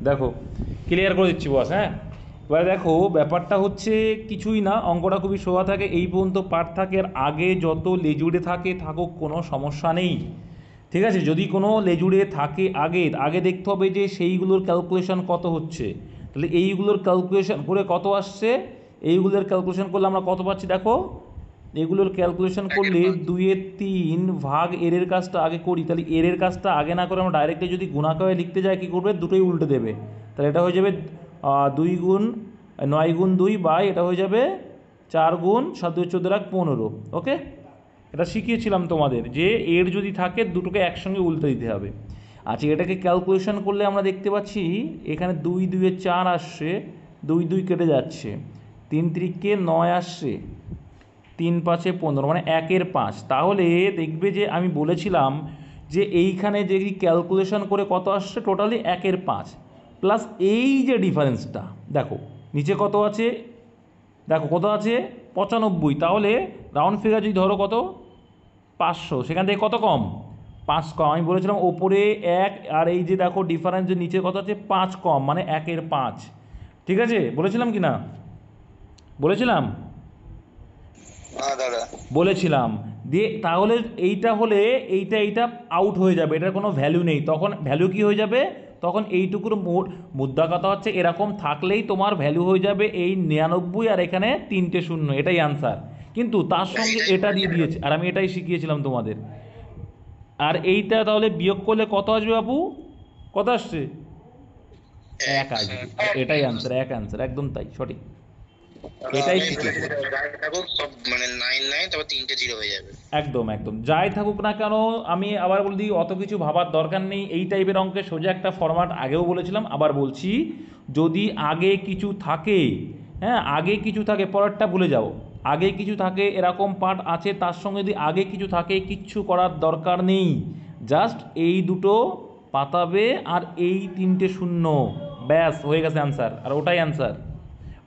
দেখো ক্লিয়ার করে দিচ্ছি বস। হ্যাঁ, এবার দেখো ব্যাপারটা হচ্ছে কিছুই না, অঙ্কটা খুবই সোজা থাকে। এই পর্যন্ত পার্ট থাকে, আর আগে যত লেজুড়ে থাকে থাকুক কোনো সমস্যা নেই, ঠিক আছে। যদি কোনো লেজুড়ে থাকে আগে আগে দেখতে হবে যে সেইগুলোর ক্যালকুলেশন কত হচ্ছে। তাহলে এইগুলোর ক্যালকুলেশন করে কত আসছে, এইগুলোর ক্যালকুলেশন করলে আমরা কত পাচ্ছি দেখো। এগুলোর ক্যালকুলেশন একের করলে পাঁচ। 2/3 ভাগ এর কাজটা আগে করি, তাহলে এর কাজটা আগে না করে আমরা ডাইরেক্টলি যদি গুণাকারে লিখতে যাই কী করবে, দুটোই উল্টে দেবে। তাহলে এটা হয়ে যাবে 9 গুণ 2 বাই এটা হয়ে যাবে 4 গুণ 7 × 2 = 14 ওকে। এটা শিখিয়েছিলাম তোমাদের যে এর যদি থাকে দুটোকে একসঙ্গে উল্টে দিতে হবে। আচ্ছা, এটাকে ক্যালকুলেশন করলে আমরা দেখতে পাচ্ছি এখানে 2 2 4 আসছে, 2 2 কেটে যাচ্ছে, 3 3 9 আসছে, 3 5 15 মানে 1/5। তাহলে দেখবে যে আমি বলেছিলাম যে এইখানে যে ক্যালকুলেশন করে কত আসছে টোটালি 1/5 প্লাস এই যে ডিফারেন্সটা দেখো নিচে কত আছে, দেখো কত আছে 95। তাহলে রাউন্ড ফিগার যদি ধরো কত 500, সেখান থেকে কত কম 5 কম। আমি বলেছিলাম ওপরে 1 আর এই যে দেখো ডিফারেন্স যে নিচে কত আছে 5 কম, মানে 1/5। ঠিক আছে, বলেছিলাম কি না, বলেছিলাম হ্যাঁ দাদা। বলেছিলাম। দিয়ে তাহলে এইটা হলে এইটা আউট হয়ে যাবে, এটার কোনো ভ্যালু নেই, তখন ভ্যালু কি হয়ে যাবে, তখন এইটুকুর মুদ্রা কথা হচ্ছে এরকম থাকলেই তোমার ভ্যালু হয়ে যাবে এই 99 আর এখানে 3টে শূন্য, এটাই আনসার। কিন্তু তার সঙ্গে এটাই এটা দিয়ে বলেছিলাম। দিয়েছে, আর আমি এটাই শিখিয়েছিলাম তোমাদের। আর এইটা তাহলে বিয়োগ করলে কত আসবে বাবু, কত আসছে, এক আসবে। আর এটাই আনসার, এক আনসার, একদম তাই সঠিক, দাদা এটাই আমি বলেছি শিখিয়েছিলাম। যাই থাকুক সব মানে 9 9 তারপর 3টে জিরো হয়ে যাবে। একদম একদম যাই থাকুক না কেন, আমি আবার বলে দিই অত কিছু ভাবার দরকার নেই। এই টাইপের অঙ্কের সোজা একটা ফরম্যাট আগেও বলেছিলাম, আবার বলছি, যদি আগে কিছু থাকে, হ্যাঁ আগে কিছু থাকে, পরেরটা ভুলে যাও, আগে কিছু থাকে এরকম পার্ট আছে, তার সঙ্গে যদি আগে কিছু থাকে কিচ্ছু করার দরকার নেই, জাস্ট এই দুটো পাতাবে আর এই 3টে শূন্য, ব্যাস হয়ে গেছে অ্যান্সার, আর ওটাই অ্যান্সার,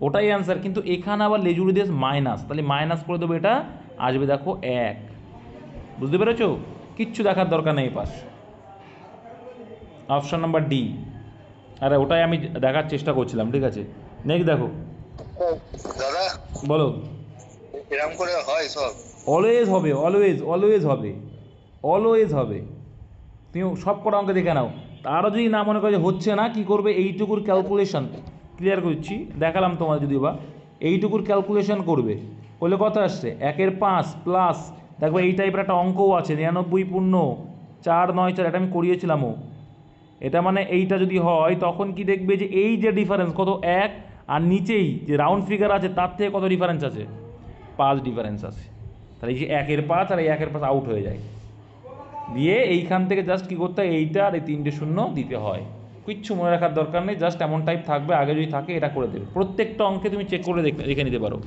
ওটাই অ্যান্সার। কিন্তু এখানে আবার লেজুড়ি দিয়ে মাইনাস, তাহলে মাইনাস করে দেবো, এটা আসবে দেখো 1। বুঝতে পেরেছো, কিচ্ছু দেখার দরকার নেই পাস, অপশন নাম্বার ডি। আরে ওটাই আমি দেখার চেষ্টা করছিলাম, ঠিক আছে। নেক্সট দেখো, দাদা বলো। এরকম করে হয় সব? অলওয়েজ হবে, অলওয়েজ অলওয়েজ হবে, অলওয়েজ হবে। তুমি সব কটা অঙ্কে দেখে নাও। তারও যদি না মনে করো যে হচ্ছে না, কি করবে, এইটুকুর ক্যালকুলেশন ক্লিয়ার করছি, দেখালাম তোমার যদি বা এইটুকুর ক্যালকুলেশন করবে, করলে কত আসছে 1/5 প্লাস, দেখবে এই টাইপের একটা অঙ্কও আছে 99 পূর্ণ 4 9 4, এটা আমি করিয়েছিলামও। এটা মানে এইটা যদি হয় তখন কি দেখবে যে এই যে ডিফারেন্স কত 1, আর নিচেই যে রাউন্ড ফিগার আছে তার থেকে কত ডিফারেন্স আছে 5 ডিফারেন্স আছে। তাহলে এই যে 1/5 আর এই 1/5 আউট হয়ে যায়, দিয়ে এইখান থেকে জাস্ট কী করতে হয়, এইটা আর এই 3টে শূন্য দিতে হয়। কিচ্ছু মনে রাখার দরকার নেই, জাস্ট এমন টাইপ থাকবে, আগে যদি থাকে এটা করে দেবে। প্রত্যেকটা অঙ্কে তুমি চেক করে দেখে নিতে পারো,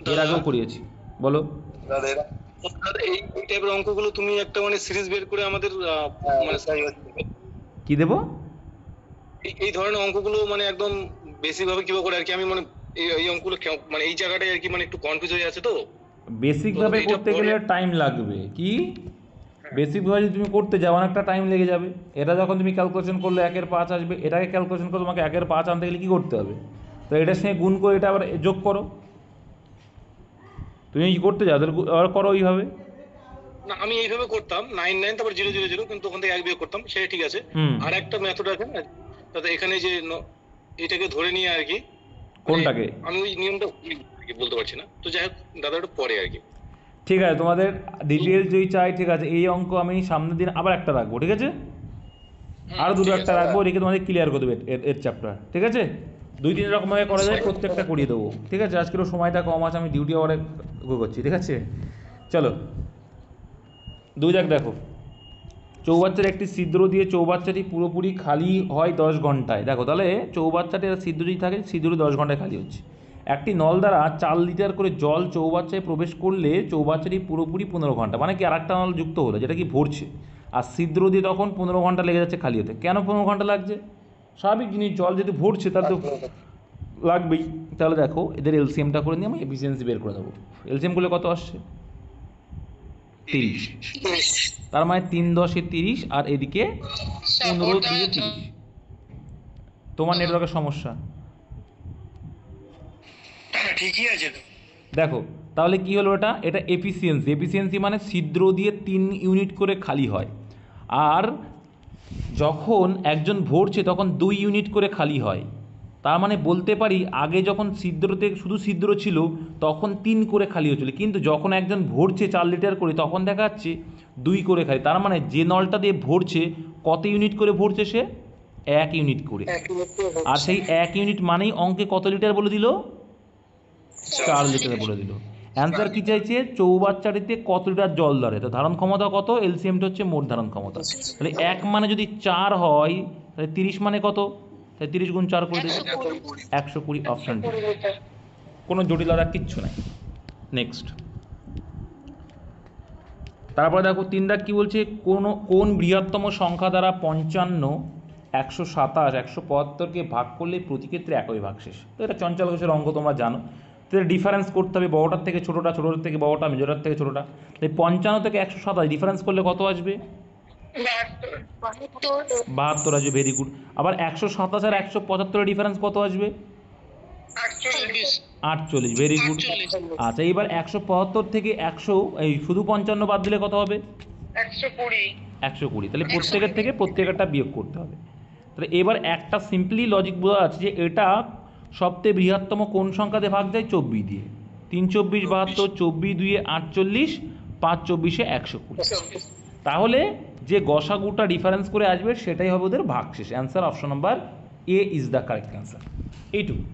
এর দাদা আগেও করিয়েছি। বলো। দাদা দাদা এই টাইপের অঙ্কগুলো তুমি একটা মানে সিরিজ বের করে আমাদের মানে তাই হচ্ছে। কি দেবো, এই ধরনের অঙ্কগুলো মানে একদম বেসিক ভাবে কিভাবে করে আর কি, আমি মানে এই অঙ্কগুলো মানে এই জায়গাটায় আর কি মানে একটু কনফিউজ হয়ে আছে তো। তো বেসিকভাবে এইটা করতে পরে। গেলে টাইম লাগবে কি, হ্যাঁ। বেসিকভাবে যদি তুমি করতে যাও অনেকটা টাইম লেগে যাবে। এটা যখন তুমি ক্যালকুলেশন করলে 1/5 আসবে, এটাকে ক্যালকুলেশন করে তোমাকে 1/5 আনতে গেলে কী করতে হবে, তো এটার সঙ্গে গুণ করে এটা আবার যোগ করো। তুমি কি করতে যাও তাহলে আবার করো ওইভাবে। না আমি এইভাবে করতাম 9 9 তারপর 0 0 0, কিন্তু ওখান থেকে এক বিয়োগ করতাম, সেটা ঠিক আছে। হুম। আর একটা মেথড আছে না দাদা, এখানে যে এটাকে ধরে নিয়ে আর কি, মানে কোনটাকে, আমি ওই নিয়মটা আর কি বলতে পারছি না, তো যাই হোক দাদা একটু পরে আর কি। ঠিক আছে তোমাদের ডিটেলস যদি চাই, ঠিক আছে, এই অঙ্ক আমি সামনের দিন আবার একটা রাখবো, ঠিক আছে, আর দুটো ঠিক একটা আছে। রাখবো, রেখে তোমাদের ক্লিয়ার করে দেবে এর চ্যাপ্টার, ঠিক আছে। 2 3 রকমভাবে করা যায়, প্রত্যেকটা করিয়ে দেবো, ঠিক আছে। আজকেরও সময়টা কম আছে, আমি ডিউটি আওয়ারে করছি, ঠিক আছে। চলো দেখো, চৌবাচ্চার একটি ছিদ্র দিয়ে চৌবাচ্চাটি পুরোপুরি খালি হয় 10 ঘন্টায়। দেখো তাহলে চৌবাচ্চাটি ছিদ্র যদি থাকে, ছিদ্রটি 10 ঘন্টায় খালি হচ্ছে। একটি নল দ্বারা 4 লিটার করে জল চৌবাচ্চায় প্রবেশ করলে চৌবাচ্চাটি পুরোপুরি 15 ঘন্টা, মানে কি আর একটা নল যুক্ত হলো যেটা কি ভরছে, আর ছিদ্র দিয়ে তখন 15 ঘন্টা লেগে যাচ্ছে খালি হতে। কেন 15 ঘন্টা লাগছে, স্বাভাবিক জিনিস, জল যেহেতু ভরছে তার তো লাগবেই। তাহলে দেখো এদের এলসিএমটা করে নিয়ে আমি এফিসিয়েন্সি বের করে দেবো। এলসিএম করলে কত আসছে 30, তার মানে 3 10 30, আর এদিকে 15 দিয়ে 30, তোমার নেটওয়ার্কের সমস্যা। ঠিকই আছে তো। দেখো তাহলে কি হলো, এটা এফিসিয়েন্সি। এফিসিয়েন্সি মানে ছিদ্র দিয়ে 3 ইউনিট করে খালি হয়, আর যখন একজন ভরছে তখন 2 ইউনিট করে খালি হয়। তার মানে বলতে পারি আগে যখন ছিদ্রতে শুধু ছিদ্র ছিল তখন 3 করে খালি হচ্ছিল, কিন্তু যখন একজন ভরছে 4 লিটার করে তখন দেখা যাচ্ছে 2 করে খালি। তার মানে যে নলটা দিয়ে ভরছে কত ইউনিট করে ভরছে সে? 1 ইউনিট করে। আর সেই 1 ইউনিট মানেই অঙ্কে কত লিটার বলে দিল? 4 লিটার বলে দিল। অ্যান্সার কি চাইছে? চৌবাচ্চাটিতে কত লিটার জল ধরে, তো ধারণ ক্ষমতা কত, এলসিএমটা হচ্ছে মোট ধারণ ক্ষমতা। তাহলে 1 মানে যদি 4 হয় তাহলে 30 মানে কত? তাহলে 30 গুণ 4 করে দেবে 120। অপশন ডি, কোনো জটিলতা কিচ্ছু নাই। নেক্সট, তারপরে দেখো 3 দাগ কী বলছে, কোন বৃহত্তম সংখ্যা দ্বারা 55, 127, 175কে ভাগ করলে প্রতি ক্ষেত্রে একই ভাগশেষ। তো এটা চঞ্চল ঘোষের অঙ্ক, তোমরা জানো। তো এটা ডিফারেন্স করতে হবে, বড়টার থেকে ছোটোটা, ছোটোটার থেকে বড়টা, মেজরটার থেকে ছোটোটা। তাই 55 থেকে 127 ডিফারেন্স করলে কত আসবে? 72 আসবে। Very good. আবার 127 আর 175 ডিফারেন্স কত আসবে? 48। Very good. আচ্ছা এইবার 175 থেকে 100 এই শুধু 55 বাদ দিলে কত হবে? 120। তাহলে প্রত্যেকের থেকে প্রত্যেকেরটা বিয়োগ করতে হবে। তাহলে এবার একটা সিম্পলি লজিক বোঝা যাচ্ছে যে এটা সবচেয়ে বৃহত্তম কোন সংখ্যা দিয়ে ভাগ যায়? 24 দিয়ে। 3 24 72, 24 দুয়ে 48, 5 24 120। তাহলে যে গসাগুটা ডিফারেন্স করে আসবে সেটাই হবে ওদের ভাগশেষ। Answer option number A is the correct answer. এইটুকু।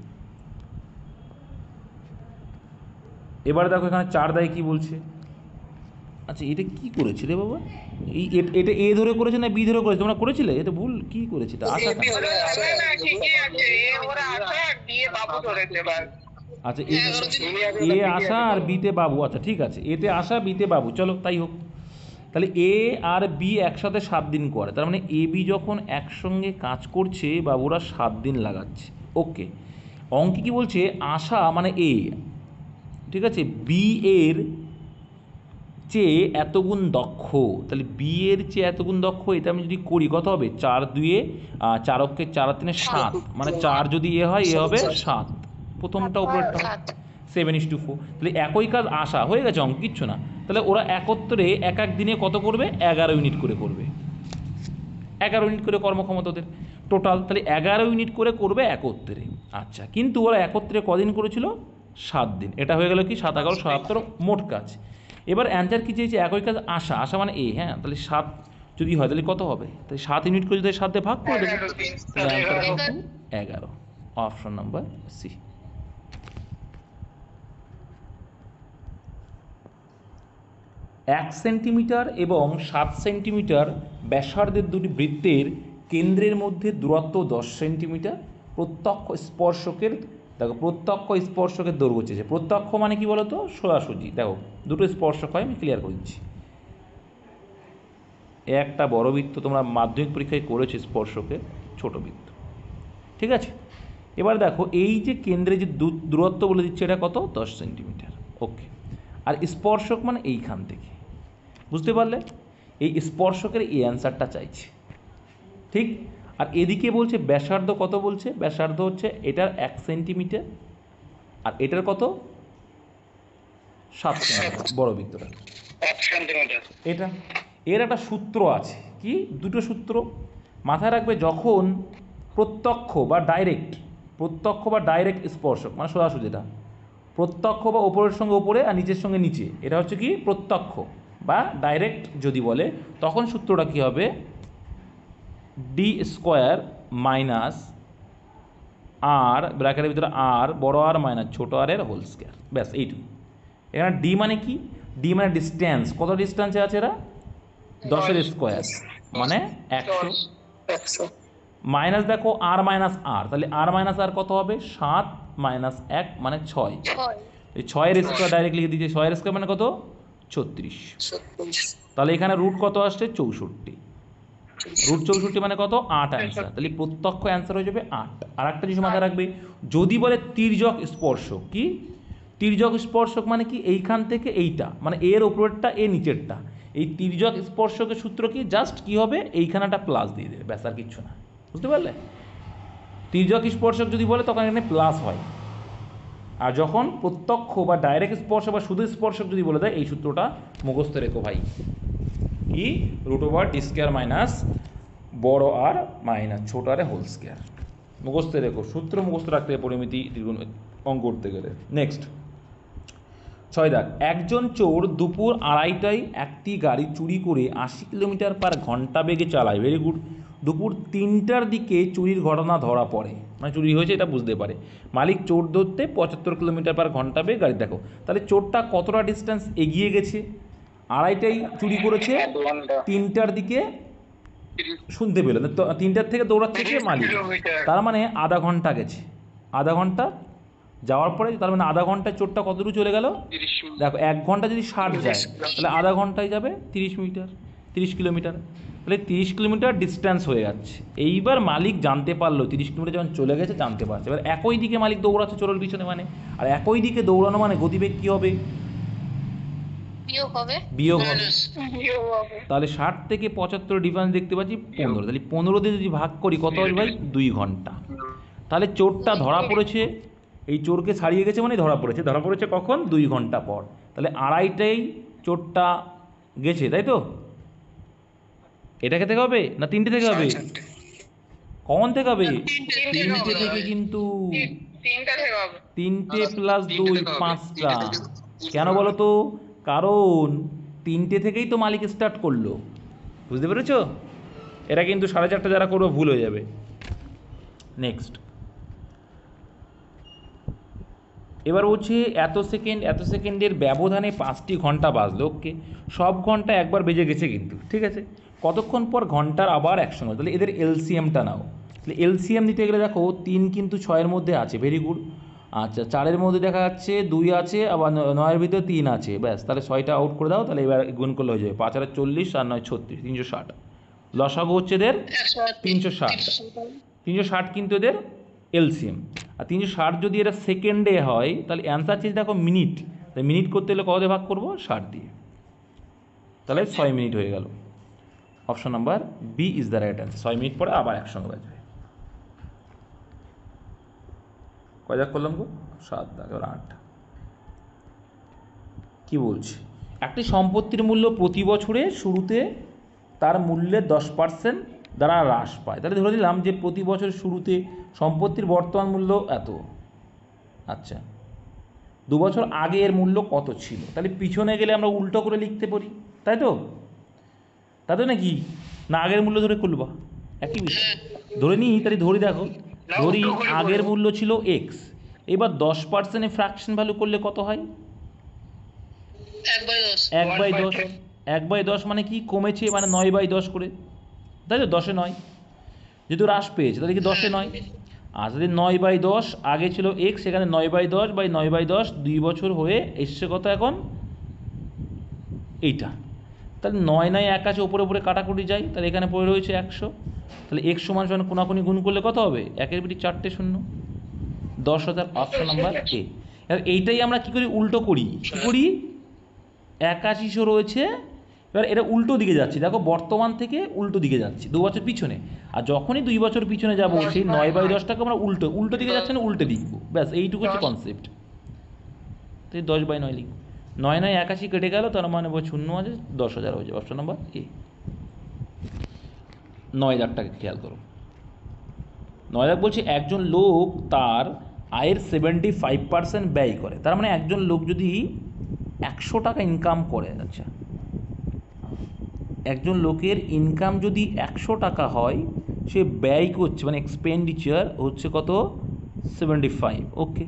এবার দেখো এখানে 4 দায় কী বলছে। আচ্ছা এটা কী করেছে রে বাবা? এটা এ ধরে করেছে না বি ধরে করেছে? তোমরা করেছিলে? এটা ভুল কী করেছে? এটা আশা আচ্ছা এ আশা আর বিতে বাবু। আচ্ছা ঠিক আছে, এতে আশা বিতে বাবু, চলো তাই হোক। তাহলে এ আর বি একসাথে 7 দিন করে, তার মানে এ বি যখন একসঙ্গে কাজ করছে বাবুরা 7 দিন লাগাচ্ছে। ওকে, অঙ্কে কি বলছে? আশা মানে এ, ঠিক আছে, বি এর চেয়ে এত গুণ দক্ষ। তাহলে বি এর চেয়ে এত গুণ দক্ষ, এটা আমি যদি করি কত হবে? 4 দুয়ে 4 অক্ষে 4 আর 3 7, মানে 4 যদি এ হয় এ হবে 7। প্রথমটা উপরেরটা 7:4। তাহলে একই কাজ আশা হয়ে গেছে, অঙ্ক কিচ্ছু না। তাহলে ওরা একত্রে এক এক দিনে কত করবে? 11 ইউনিট করে করবে। 11 ইউনিট করে কর্মক্ষমতা ওদের টোটাল। তাহলে 11 ইউনিট করে করবে একত্রে। আচ্ছা, কিন্তু ওরা একত্রে কদিন করেছিল? 7 দিন। এটা হয়ে গেল কি 7 11 77 মোট কাজ। এবার অ্যান্সার কী চেয়েছে? একই কাজ আশা, আশা মানে এ, হ্যাঁ। তাহলে 7 যদি হয় তাহলে কত হবে? তাহলে 7 ইউনিট করে যদি 7 দিয়ে ভাগ করে দেবে, তাহলে অ্যান্সার কিন্তু 11। Option number C. 1 সেন্টিমিটার এবং 7 সেন্টিমিটার ব্যাসার্ধের দুটি বৃত্তের কেন্দ্রের মধ্যে দূরত্ব 10 সেন্টিমিটার। প্রত্যক্ষ স্পর্শকের, দেখো প্রত্যক্ষ স্পর্শকের দৈর্ঘ্য চেয়েছে। প্রত্যক্ষ মানে কি বলো তো? সোজাসুজি। দেখো দুটো স্পর্শক হয়, আমি ক্লিয়ার করে দিচ্ছি। একটা বড় বৃত্ত, তোমরা মাধ্যমিক পরীক্ষায় করেছো স্পর্শকের, ছোট বৃত্ত, ঠিক আছে। এবার দেখো এই যে কেন্দ্রে যে দূরত্ব বলে দিচ্ছে এটা কত? 10 সেন্টিমিটার। ওকে, আর স্পর্শক মানে এইখান থেকে, বুঝতে পারলে? এই স্পর্শকের এই অ্যান্সারটা চাইছে, ঠিক। আর এদিকে বলছে ব্যাসার্ধ কত বলছে? ব্যাসার্ধ হচ্ছে এটার 1 সেন্টিমিটার, আর এটার কত? 7 সেন্টিমিটার, বড় বৃত্তটা 1 সেন্টিমিটার। এটা এর একটা সূত্র আছে, কি দুটো সূত্র মাথায় রাখবে। যখন প্রত্যক্ষ বা ডাইরেক্ট স্পর্শক মানে সোজাসুজি, এটা প্রত্যক্ষ বা ওপরের সঙ্গে ওপরে আর নিচের সঙ্গে নিচে, এটা হচ্ছে কি প্রত্যক্ষ বা ডাইরেক্ট যদি বলে, তখন সূত্রটা কী হবে? ডি স্কোয়ার মাইনাস আর, ব্র্যাকেটের ভিতরে আর, বড় আর মাইনাস ছোট আর এর হোল স্কোয়ার। ব্যাস এইটুকু। এখানে ডি মানে কি? ডি মানে ডিস্ট্যান্স। কত ডিস্ট্যান্সে আছে এরা? 10 স্কোয়ার মানে 100। মাইনাস দেখো আর মাইনাস আর, তাহলে আর মাইনাস আর কত হবে? 7 মাইনাস 1 মানে 6। এই 6 স্কোয়ার ডাইরেক্ট লিখে দিয়েছে। 6 স্কোয়ার মানে কত? 36। তাহলে এখানে রুট কত আসছে? 64। রুট 64 মানে কত? 8 অ্যান্সার। তাহলে প্রত্যক্ষ অ্যান্সার হয়ে যাবে 8। আর একটা জিনিস মাথায় রাখবে, যদি বলে তির্যক স্পর্শক, কি তির্যক স্পর্শক মানে কি? এইখান থেকে এইটা, মানে এর ওপরেরটা এ নিচেরটা, এই তির্যক স্পর্শকের সূত্র কি? জাস্ট কি হবে? এইখানে একটা প্লাস দিয়ে দেবে, ব্যাস আর কিচ্ছু না। বুঝতে পারলে? তির্যক স্পর্শক যদি বলে তখন এখানে প্লাস হয়, আর যখন প্রত্যক্ষ বা ডাইরেক্ট স্পর্শ বা শুধু স্পর্শক যদি বলে দেয় এই সূত্রটা মুখস্থ রেখো ভাই, কি √ডি স্কোয়ার মাইনাস বড় আর মাইনাস ছোট আর হোল স্কোয়ার, মুখস্থ রেখো, সূত্র মুখস্থ রাখতে হবে পরিমিতি অঙ্ক করতে গেলে। নেক্সট 6 দাগ, একজন চোর দুপুর 2:30টায় একটি গাড়ি চুরি করে 80 কিলোমিটার/ঘন্টা বেগে চালায়, ভেরি গুড। দুপুর 3টার দিকে চুরির ঘটনা ধরা পড়ে, মানে চুরি হয়েছে এটা বুঝতে পারে, মালিক চোর ধরতে 75 কিলোমিটার/ঘন্টা বেগে গাড়ি, দেখো তাহলে চোরটা কতটা ডিস্টেন্স এগিয়ে গেছে, 2:30টায় চুরি করেছে, 3টার দিকে শুনতে পেলেন, 3টার থেকে দৌড়াচ্ছে কে, মালিক, তার মানে আধা ঘন্টা গেছে, আধা ঘন্টা যাওয়ার পরে তার মানে আধা ঘন্টায় চোরটা কতটুকু চলে গেল, দেখো 1 ঘন্টা যদি 60 যায় তাহলে আধা ঘন্টায় যাবে 30 কিলোমিটার, তাহলে 30 কিলোমিটার ডিস্ট্যান্স হয়ে যাচ্ছে। এইবার মালিক জানতে পারলো 30 কিলোমিটার যখন চলে গেছে জানতে পারছে, এবার একই দিকে মালিক দৌড়াচ্ছে চোরের পিছনে, মানে আর একই দিকে দৌড়ানো মানে গতিবেগ কী হবে, বিয়োগ হবে, তাহলে 60 থেকে 75 ডিফারেন্স দেখতে পাচ্ছি 15, তাহলে 15 দিয়ে যদি ভাগ করি কত হবে ভাই, 2 ঘন্টা। তাহলে চোরটা ধরা পড়েছে, এই চোরকে ছাড়িয়ে গেছে মানে ধরা পড়েছে কখন, 2 ঘন্টা পর, তাহলে 2:30টায় চোরটা গেছে, তাই তো, এটাকে থেকে হবে না 3টে থেকে হবে, কখন থেকে হবে, 3টে থেকে, কিন্তু 3টে প্লাস 2 5টা, কেন বলো তো, কারণ 3টে থেকেই তো মালিক স্টার্ট করলো, বুঝতে পেরেছো, এটা কিন্তু 4:30 যারা করবো ভুল হয়ে যাবে। নেক্সট এবার বলছে এত সেকেন্ডের ব্যবধানে 5টি ঘন্টা বাজলো, ওকে, সব ঘন্টা একবার বেজে গেছে কিন্তু, ঠিক আছে, কতক্ষণ পর ঘন্টার আবার একসঙ্গে, তাহলে এদের এলসিএমটা নাও, তাহলে এলসিএম নিতে গেলে দেখো 3 কিন্তু 6-এর মধ্যে আছে, ভেরি গুড, আচ্ছা 4-এর মধ্যে দেখা যাচ্ছে 2 আছে, আবার 9-এর ভিতরে 3 আছে, ব্যাস, তাহলে 6টা আউট করে দাও, তাহলে এবার গুণ করলে হয়ে যাবে 5 আর 40 আর 9 36, 360, লসাগু হচ্ছে এদের 360 কিন্তু এদের এলসিএম, আর 360 যদি এটা সেকেন্ডে হয় তাহলে অ্যান্সার চেয়েছে দেখো মিনিট, তাই মিনিট করতে হলে কত ভাগ করবো, 60 দিয়ে, তাহলে 6 মিনিট হয়ে গেল, option number B is the right answer. 6 minute পরে আবার একসঙ্গে বাজবে, কয় দাগ করলাম গো, 7 দাগ, এবার 8। কী বলছে, একটি সম্পত্তির মূল্য প্রতি বছরে শুরুতে তার মূল্যের 10% দ্বারা হ্রাস পায়, তাহলে ধরে নিলাম যে প্রতি বছর শুরুতে সম্পত্তির বর্তমান মূল্য এত, আচ্ছা 2 বছর আগে এর মূল্য কত ছিল, তাহলে পিছনে গেলে আমরা উল্টো করে লিখতে পারি, তাই তো নাকি, না আগের মূল্য ধরে খুলবা, একই বিষয় ধরে নিই, তাহলে দেখো ধরি আগের মূল্য ছিল এক্স, এবার 10% ফ্র্যাকশন ভ্যালু করলে কত হয়, 1/10, 1/10 মানে কি, কমেছে, মানে 9/10 করে, তাই তো, 10-এ 9, যেহেতু হ্রাস পেয়েছে তাহলে কি 10-এ 9, আর যদি 9/10 আগে ছিল এক্স, সেখানে 9/10/9/10 2 বছর হয়ে এসছে কত এখন, এইটা, তাহলে 9 1 আছে, ওপরে কাটাকুটি যায়, তাহলে এখানে পড়ে রয়েছে 100, তাহলে x সমান কোনাকুনি গুণ করলে কত হবে, 1-এর পিঠে 4টে শূন্য, 10,000, অপশন নাম্বার এ। এবার এইটাই আমরা কী করি, উল্টো করি, কী করি, 8100 রয়েছে, এবার এটা উল্টো দিকে যাচ্ছে, দেখো বর্তমান থেকে উল্টো দিকে যাচ্ছে 2 বছর পিছনে, আর যখনই 2 বছর পিছনে যাবো সেই 9/10টাকে আমরা উল্টো দিকে যাচ্ছে না, উল্টে লিখবো, ব্যাস এইটুকু হচ্ছে কনসেপ্ট, তো 10/9 লিখবো, 9 9 81 কেটে গেল, তার মানে শূন্য আছে, 10,000 হয়ে যাবে, অপশন নাম্বার এ। 9 দাগটাকে খেয়াল করো, 9 দাগ বলছে একজন লোক তার আয়ের 75% ব্যয় করে, তার মানে একজন লোক যদি 100 টাকা ইনকাম করে, আচ্ছা একজন লোকের ইনকাম যদি 100 টাকা হয়, সে ব্যয় করছে মানে এক্সপেন্ডিচার হচ্ছে কত, 75, ওকে,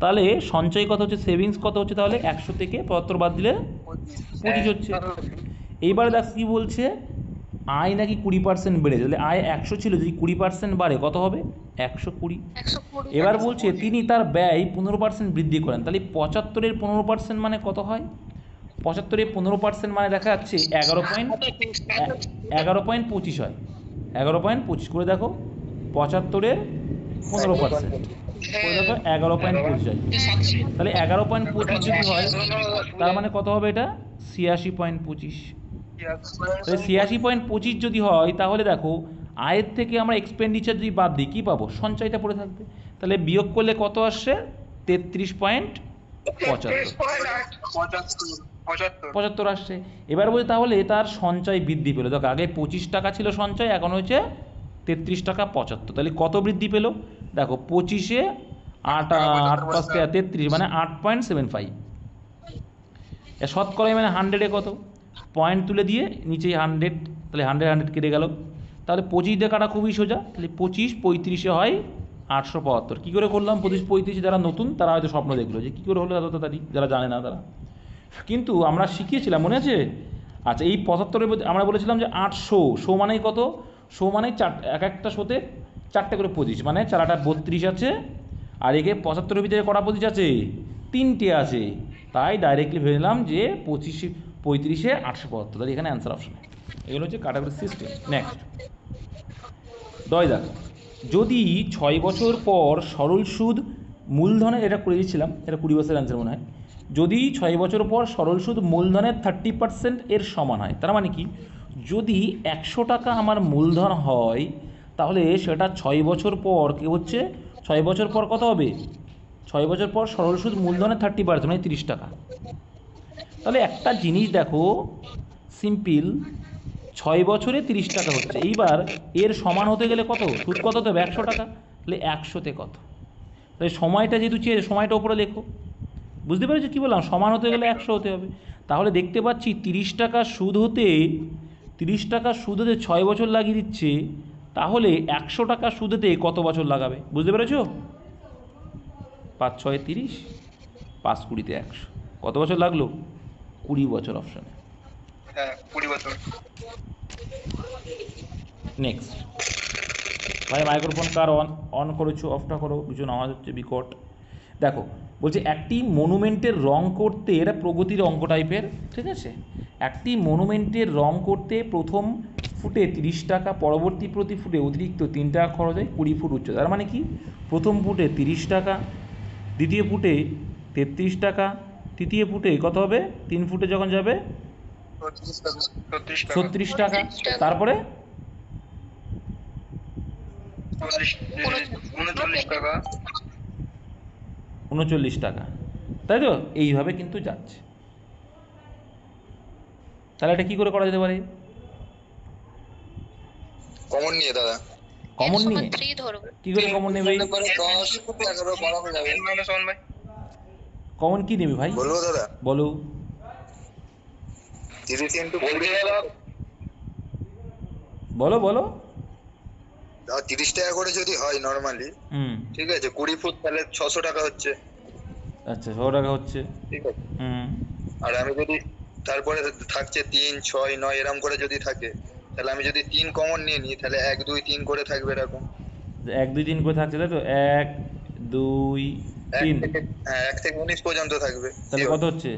তাহলে সঞ্চয় কত হচ্ছে, সেভিংস কত হচ্ছে, তাহলে 100 থেকে 75 বাদ দিলে 25 হচ্ছে। এইবার দেখ কী বলছে, আয় নাকি 20% বেড়েছে, তাহলে আয় 100 ছিল, যদি 20% বাড়ে কত হবে, 120। এবার বলছে তিনি তার ব্যয় 15% বৃদ্ধি করেন, তাহলে 75-এর 15% মানে কত হয়, 75-এর 15% মানে দেখা যাচ্ছে 11.25 হয়, 11.25 করে দেখো, 75-এর 15% করে দেখো 11.25 হয়, তাহলে 11.25 যদি হয় তার মানে কত হবে, এটা 86.25, তাহলে 86.25 যদি হয় তাহলে দেখো আয়ের থেকে আমরা এক্সপেন্ডিচার যদি বাদ দিই কী পাবো, সঞ্চয়টা পড়ে থাকবে। তাহলে বিয়োগ করলে কত আসছে, 33.75 আসছে। এবার বলছি তাহলে তার সঞ্চয় বৃদ্ধি পেলো, দেখো আগে 25 টাকা ছিল সঞ্চয়, এখন হচ্ছে 33.75 টাকা। তাহলে কত বৃদ্ধি পেলো দেখো, 25-এ 8 মানে 8.75। শতকরাই মানে 100-এ কত, পয়েন্ট তুলে দিয়ে নিচেই 100, তাহলে 100 কেটে গেল। তাহলে 25 দিয়ে কাটা খুবই সোজা, তাহলে 25 35-এ হয় 875। কী করে করলাম, 25 35 যারা নতুন তারা হয়তো স্বপ্ন দেখলো যে কী করে হলো এত তাড়াতাড়ি, যারা জানে না তারা। কিন্তু আমরা শিখিয়েছিলাম মনে আছে, আচ্ছা এই 75-এর আমরা বলেছিলাম যে 800 শো মানেই কত, শো মানে এক একটা শোতে 4টে করে 25, মানে 4 32 আছে, আর একে 75-এর ভিতরে কটা 25 আছে, 3টে আছে। তাই ডাইরেক্টলি ভেবে নিলাম যে 35-এ 875, তাহলে এখানে অ্যান্সার অপশন। এগুলো হচ্ছে ক্যাটাগরি সিস্টেম। নেক্সট 10 দাগ, যদি 6 বছর পর সরল সুদ মূলধনের, এটা করে দিচ্ছিলাম, এটা 20 বছরের অ্যান্সার মনে হয়, যদি 6 বছর পর সরল সুদ মূলধনের 30% এর সমান হয়, তার মানে কি, যদি 100 টাকা আমার মূলধন হয় তাহলে সেটা 6 বছর পর কি হচ্ছে, 6 বছর পর কত হবে, 6 বছর পর সরল সুদ মূলধনের 30% মানে 30 টাকা। তাহলে একটা জিনিস দেখো সিম্পল, 6 বছরে 30 টাকা হচ্ছে, এইবার এর সমান হতে গেলে কত, সুদ কত হতে হবে, 100 টাকা। তাহলে 100-তে কত, তাহলে সময়টা যেহেতু চেয়ে সময়টা ওপরে লেখো, বুঝতে পেরেছো কী বললাম, সমান হতে গেলে 100 হতে হবে। তাহলে দেখতে পাচ্ছি 30 টাকা সুদ হতে 6 বছর লাগিয়ে দিচ্ছে, তাহলে 100 টাকা সুদ হতে কত বছর লাগাবে, বুঝতে পেরেছো, 5 6 30, 5 20 100, কত বছর লাগলো, 20 বছর অপশানে। হ্যাঁ 20 বছর। নেক্সট ভাই, মাইক্রোফোন কার অন করেছো, অফটা করো, কিছু আওয়াজ হচ্ছে বিকট। দেখো বলছে একটি মনুমেন্টের রং করতে, এটা প্রগতির অঙ্ক টাইপের, ঠিক আছে, একটি মনুমেন্টের রং করতে প্রথম ফুটে 30 টাকা, পরবর্তী প্রতি ফুটে অতিরিক্ত 3 টাকা খরচ হয়, 20 ফুট উচ্চতা। তার মানে কি, প্রথম ফুটে 30 টাকা, দ্বিতীয় ফুটে 33 টাকা, তৃতীয় ফুটে কত হবে, 3 ফুটে যখন যাবে 36 টাকা, তারপরে 39 টাকা, তাই তো, এইভাবে কিন্তু যাচ্ছে। তাহলে এটা কী করে করা যেতে পারে, কমন নিয়ে দাদা, কমন নিয়ে কী করে কমন নেবে, কমন কী নেবে ভাই, বলবো দাদা, বলো, 30 ইনটু 20, বলো বলো, 30 টাকা করে যদি হয় নরমালি, ঠিক আছে, 20 ফুট তাহলে 600 টাকা হচ্ছে। আচ্ছা 600 টাকা হচ্ছে, ঠিক আছে। আর আমি যদি তারপরে থাকছে 3 6 9 এরকম করে যদি থাকে, তাহলে আমি যদি 3 কমন নিয়ে নিই তাহলে 1 2 3 করে থাকবে এরকম, 1 2 3 করে থাকছে, তাই তো, 1 2 3, হ্যাঁ 1 থেকে 19 পর্যন্ত থাকবে। তাহলে কত হচ্ছে,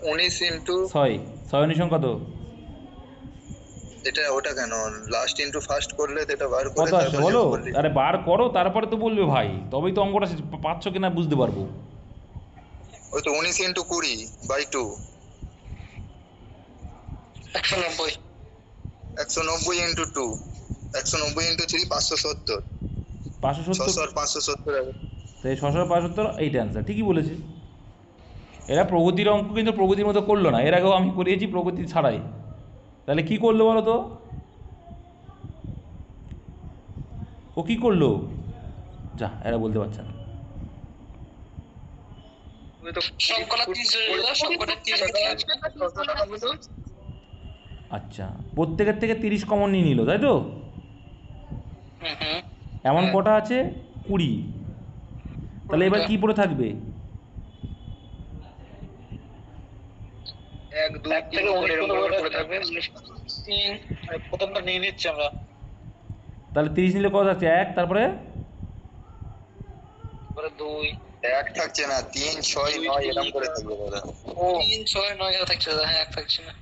19 ইনটু 6 19 কত, এটা ওটা কেন লাস্ট ইনটু ফার্স্ট করলে এটা বার করে কত আসছে বলো, আরে বার করো তারপরে তো বলবে ভাই, তবেই তো অঙ্কটা পাচ্ছ কিনা বুঝতে পারবো। ওই তো 19 ইনটু 20 বাই 2, 190, 190 ইনটু 2, 190 ইনটু 3, 570, 570 আর 570 হবে। তাই 675, এইটা অ্যান্সার, ঠিকই বলেছে। এরা প্রগতির অঙ্ক কিন্তু প্রগতির মতো করলো না, এর আগেও আমি করিয়েছি প্রগতি ছাড়াই। তাহলে কি করলো বলো তো, ও কি করলো, যা এরা বলতে পারছে না। আচ্ছা প্রত্যেকের থেকে 30 কমন নিয়ে নিল, তাই তো, এমন কটা আছে 20, তাহলে এবার কি পড়ে থাকবে, 1 2 3 করে এরকম করে থাকবে, 3 প্রথমটা নিয়ে নিচ্ছি আমরা, তাহলে 30 নিলে কত আছে 1, তারপরে 2 1 থাকছে না, 3 6 9 এরকম করে থাকবে দাদা। ও 3 6 9 এটা থাকছে দাদা, হ্যাঁ 1 থাকছে না।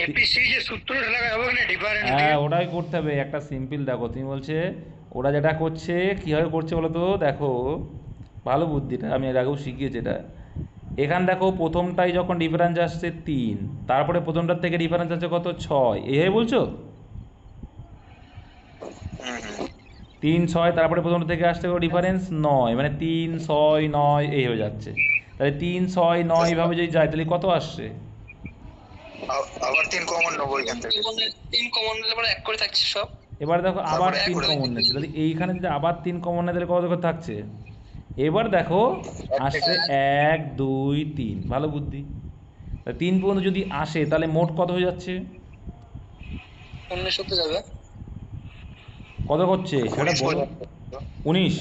এপিসি যে সূত্রটা লাগা হবে না ডিফারেন্স, হ্যাঁ ওটাই করতে হবে, একটা সিম্পল দেখো, তুমি বলছে ওরা যেটা করছে কীভাবে করছে বলো তো, দেখো ভালো বুদ্ধিটা, আমি এর আগেও শিখিয়েছি এটা। এখান দেখো প্রথমটাই যখন ডিফারেন্স আসছে 3, তারপরে প্রথমটার থেকে ডিফারেন্স আছে কত 6, এইভাবে বলছো, 3 6, তারপরে প্রথম থেকে আসতে হবে ডিফারেন্স 9, মানে 3 6 9 এই হয়ে যাচ্ছে। তাহলে 3 6 9 এইভাবে যদি যায় তাহলে কত আসছে? আবার 3 কমন নেবো এখান থেকে। 3 কমন নিলে পরে 1 করে থাকছে সব। এবার দেখো আবার তারপরে 3 এক করে কমন নিচ্ছে, তাহলে এইখানে যদি আবার 3 কমন নেয় তাহলে কত করে থাকছে? এবার দেখো আসছে 1 2 3, ভালো বুদ্ধি। 3 পর্যন্ত যদি আসে তাহলে মোট কত হয়ে যাচ্ছে? 19 হতে যাবে। কত করছে সেটা বলো। 19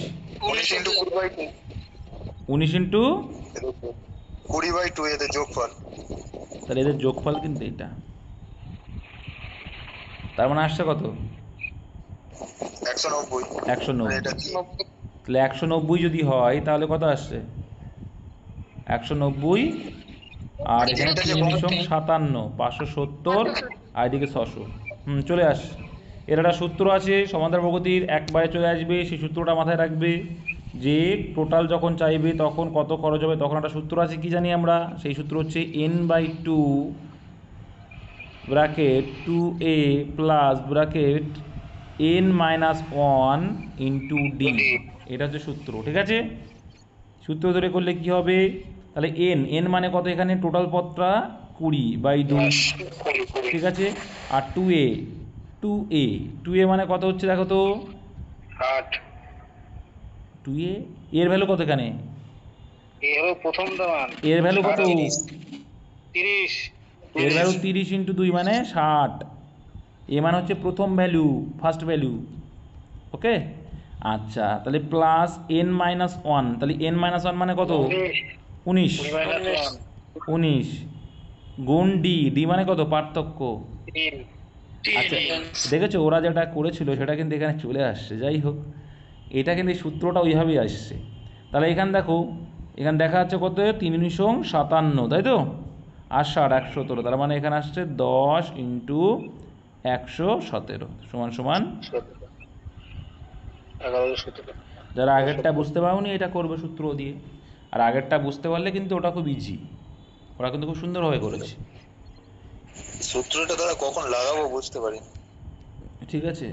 19 ইনটু 20/2। 19 ইন্টু 20/2 এদের যোগফল। তাহলে এদের যোগফল কিন্তু এটা, তার মানে আসছে কত? 190। 190। এটা কি? তাহলে 190 যদি হয় তাহলে কত আসছে? 190, আর এখানে 357, 570, আর এদিকে 600। চলে আসছে। এর একটা সূত্র আছে সমান্তরাল প্রগতির, একবারে চলে আসবে, সেই সূত্রটা মাথায় রাখবে যে টোটাল যখন চাইবে তখন কত খরচ হবে, তখন একটা সূত্র আছে, কি জানি আমরা, সেই সূত্র হচ্ছে n/2 bracket 2a plus bracket n-1 into d, এটা হচ্ছে সূত্র। ঠিক আছে, সূত্র ধরে করলে কি হবে, তাহলে n মানে কত, এখানে টোটাল পথটা 20/2, ঠিক আছে। আর 2a মানে কত হচ্ছে দেখো তো, 8। 2a এর ভ্যালু কত এখানে? এই হলো প্রথম মান। এর ভ্যালু কত? 30। এর ভ্যালু 30 ইন্টু 2 মানে 60। এ মানে হচ্ছে প্রথম ভ্যালু, ফার্স্ট ভ্যালু। ওকে, আচ্ছা, তাহলে প্লাস n-1, তাহলে n-1 মানে কত? 19। 19 গুণ ডি মানে কত? পার্থক্য। আচ্ছা, দেখেছো ওরা যেটা করেছিল সেটা কিন্তু এখানে চলে আসছে। যাই হোক, এটা কিন্তু এই সূত্রটা ওইভাবেই আসছে। তাহলে এখানে দেখো, এখানে দেখা যাচ্ছে কত, 3-57, তাই তো, আর 60 117, তার মানে এখানে আসছে 10 ইন্টু 117 সমান সমান 1117। যারা আগেরটা বুঝতে পারোনি এটা করবে সূত্র দিয়ে, আর আগেরটা বুঝতে পারলে কিন্তু ওটা খুব ইজি, ওরা কিন্তু খুব সুন্দরভাবে করেছে। সূত্রটা দাদা কখন লাগাবো বুঝতে পারি। ঠিক আছে,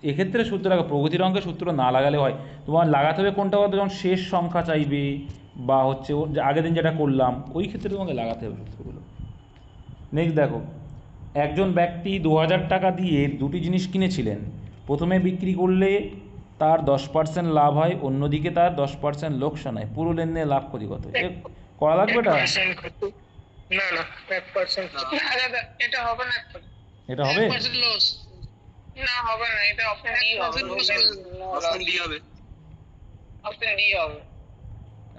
এক্ষেত্রে সূত্র লাগা, প্রগতির অঙ্কে সূত্র না লাগালে হয়। তোমার লাগাতে হবে কোনটা বলতো, যখন শেষ সংখ্যা চাইবে, বা হচ্ছে আগের দিন যেটা করলাম ওই ক্ষেত্রে তোমাকে লাগাতে হবে সূত্রগুলো। নেক্সট দেখো, একজন ব্যক্তি 2000 টাকা দিয়ে দুটি জিনিস কিনেছিলেন। প্রথমে বিক্রি করলে তার 10% লাভ হয়, অন্যদিকে তার 10% লোকসান হয়। পুরো লেনদেনে লাভ ক্ষতি কত? করা লাগবে এটা? না না 1% দাদা এটা হবে না। এটা হবে? 1% লস না, হবে না, এটা অপশন ডি হবে। অপশন ডি হবে। অপশন ডি হবে।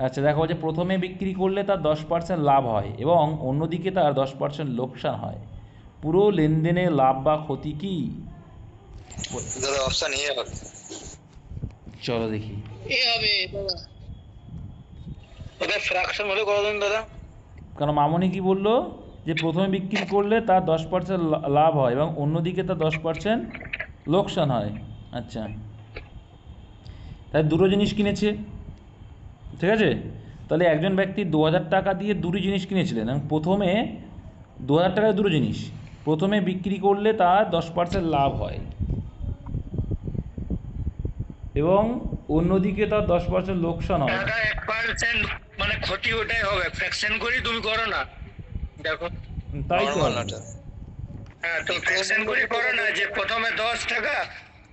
আচ্ছা দেখো, যে প্রথমে বিক্রি করলে তার 10% লাভ হয় এবং অন্যদিকে তার 10% লোকসান হয়। পুরো লেনদেনে লাভ বা ক্ষতি কি? দাদা অপশন এ হবে। চলো দেখি। এ হবে দাদা। এটা ফ্র্যাকশন হলে কত দিন দাদা? কারণ মামনি কি বললো, যে প্রথমে বিক্রি করলে তার 10% লাভ হয় এবং অন্যদিকে তার 10% লোকসান হয়। আচ্ছা, তাই দুটো জিনিস কিনেছে, ঠিক আছে। তাহলে একজন ব্যক্তি 2000 টাকা দিয়ে দুটো জিনিস কিনেছিলেন এবং প্রথমে 2000 টাকায় দুটো জিনিস, প্রথমে বিক্রি করলে তার 10% লাভ হয় এবং অন্যদিকে তার 10% লোকসান হয়। 1% মানে ক্ষতি ওটাই হবে, ফ্র্যাকশন করি তুমি করো না, দেখো তাই তো, হ্যাঁ তো ফ্র্যাকশন করি করো না, যে প্রথমে 10 টাকা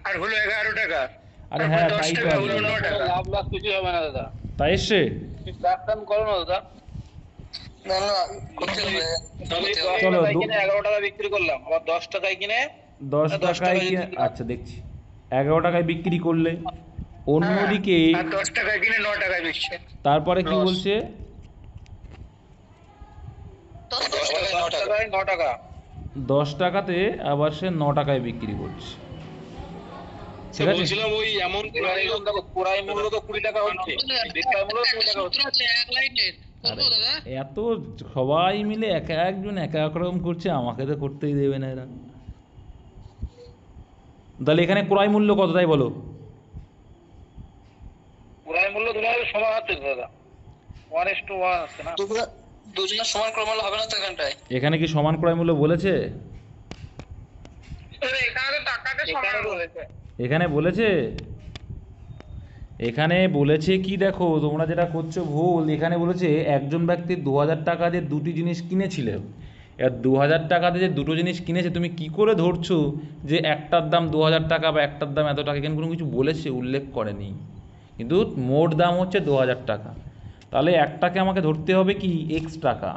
আর হলো 11 টাকা, আরে তারপর হ্যাঁ 10 তাই তো টাকা আসবে, হলো 9 টাকা। লাভ কিছু হবে না দাদা, তাই এসছে। ফ্র্যাকশন করো না দাদা। না না করতে হবে। চলো 11 টাকা বিক্রি করলাম, আবার 10 টাকায় কিনে 10 টাকায় কিনে, আচ্ছা দেখছি, 11 টাকায় বিক্রি করলে, অন্যদিকে আর 10 টাকায় কিনে 9 টাকায় বিকছে। তারপরে কি বলছে, 10 টাকায় 9 টাকা। 10 টাকাতে আবার সে 9 টাকায় বিক্রি করছে, ঠিক আছে। বলছিলাম ওই এমন পুরাই মূল্য তো 20 টাকা হচ্ছে, বিক্রয় মূল্য 20 টাকা হচ্ছে। এক লাইনের আরে এত সবাই মিলে এক একজন এক এক রকম করছে, আমাকে তো করতেই দেবে না এরা। তাহলে এখানে ক্রয় মূল্য কত তাই বলো? পুরাই মূল্য দুজনের সমান হচ্ছে দাদা, 1:1 আছে না, দুজনের সমান ক্রয় মূল্য হবে না তো এখানটায়। এখানে কি সমান ক্রয় মূল্য বলেছে? এখানে তো টাকাটা সমান বলেছে। এখানে বলেছে, এখানে বলেছে কি দেখো তোমরা যেটা করছো ভুল। এখানে বলেছে একজন ব্যক্তি 2000 টাকা দিয়ে দুটি জিনিস কিনেছিল। এবার 2000 টাকাতে যে দুটো জিনিস কিনেছে তুমি কি করে ধরছো যে একটার দাম 2000 টাকা বা একটার দাম এত টাকা? এখানে কোনো কিছু বলেছে, উল্লেখ করেনি, কিন্তু মোট দাম হচ্ছে 2000 টাকা। তাহলে একটাকে আমাকে ধরতে হবে কি এক্স টাকা।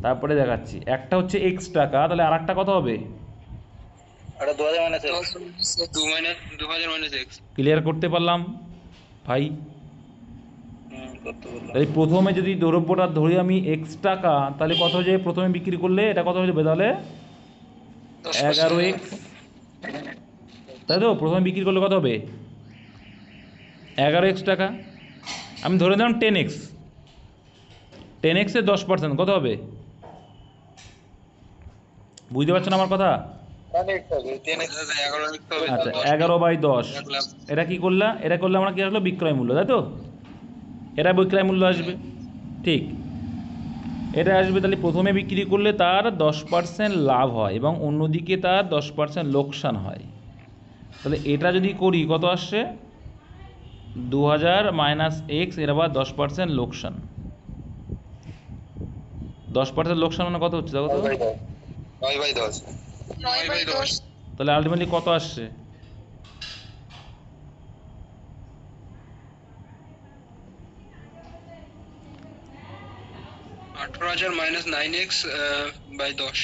তারপরে দেখাচ্ছি, একটা হচ্ছে এক্স টাকা, তাহলে আর একটা কত হবে? আরে 2000 minus x, 2000 minus x. Clear করতে পারলাম ভাই? করতে বললাম। তাই প্রথমে যদি দ্রব্যটা ধরি আমি এক্স টাকা, তাহলে কত হয়ে যাবে প্রথমে বিক্রি করলে? এটা কত হয়ে যাবে তাহলে? 11x, তাই তো? প্রথমে বিক্রি করলে কত হবে? 11x টাকা। আমি ধরে নিলাম 10x, 10x এর 10% কত হবে? বুঝতে পারছেন আমার কথা? আচ্ছা 11/10, এটা কি করলাম? এটা করলে আমরা কি আসলো বিক্রয় মূল্য, তাই তো? এটা বিক্রয় মূল্য আসবে, ঠিক এটা আসবে। তাহলে প্রথমে বিক্রি করলে তার 10% লাভ হয় এবং অন্যদিকে তার 10% লোকসান হয়। তাহলে এটা যদি করি কত আসছে? 2000 মাইনাস এক্স, এর আবার 10% লোকসান। 10% লোকসান মানে কত হচ্ছে দেখো তো? 9/10, 9/10। তাহলে আলটিমেটলি কত আসছে? Minus 9x by 10।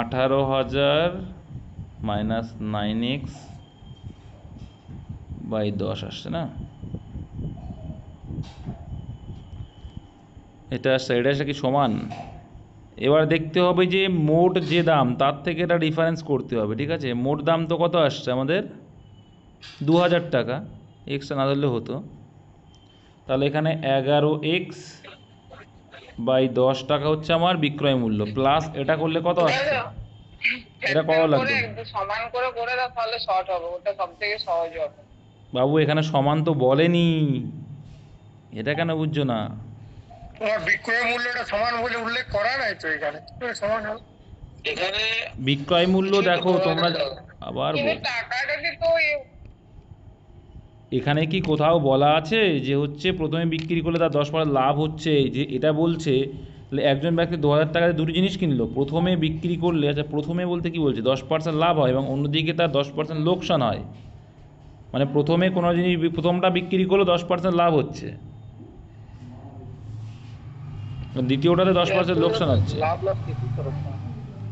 18,000 minus 9x by 10 আসছে না? এটা আসছে, এটা আসছে কি সমান? এবার দেখতে হবে যে মোট যে দাম তার থেকে এটা ডিফারেন্স করতে হবে, ঠিক আছে? মোট দাম তো কত আসছে আমাদের? 2000 টাকা, এক্সটা না ধরলে হতো। তাহলে এখানে 11x বাই 10 টাকা হচ্ছে আমার বিক্রয় মূল্য, প্লাস এটা করলে কত আসছে? এটা কত লাগবে সমান করে করে দাও, তাহলে শর্ট হবে, ওটা সবথেকে সহজ হবে। বাবু? এখানে সমান তো বলেনি, এটা কেন বুঝছো না? তোমার বিক্রয় মূল্যটা সমান বলে উল্লেখ করা নাই তো এখানে, সমান হবে এখানে। বিক্রয় মূল্য দেখো তোমরা আবার টাকাটা তো এখানে কি কোথাও বলা আছে যে হচ্ছে প্রথমে বিক্রি করলে তার 10% লাভ হচ্ছে? যে এটা বলছে একজন ব্যক্তি 2000 টাকায় দুটো জিনিস কিনলো, প্রথমে বিক্রি করলে, আচ্ছা প্রথমে বলতে কি বলছে? 10% লাভ হয় এবং অন্যদিকে তার 10% লোকসান হয়। মানে প্রথমে কোনো জিনিস প্রথমটা বিক্রি করলে 10% লাভ হচ্ছে, দ্বিতীয়টাতে 10% লোকসান হচ্ছে।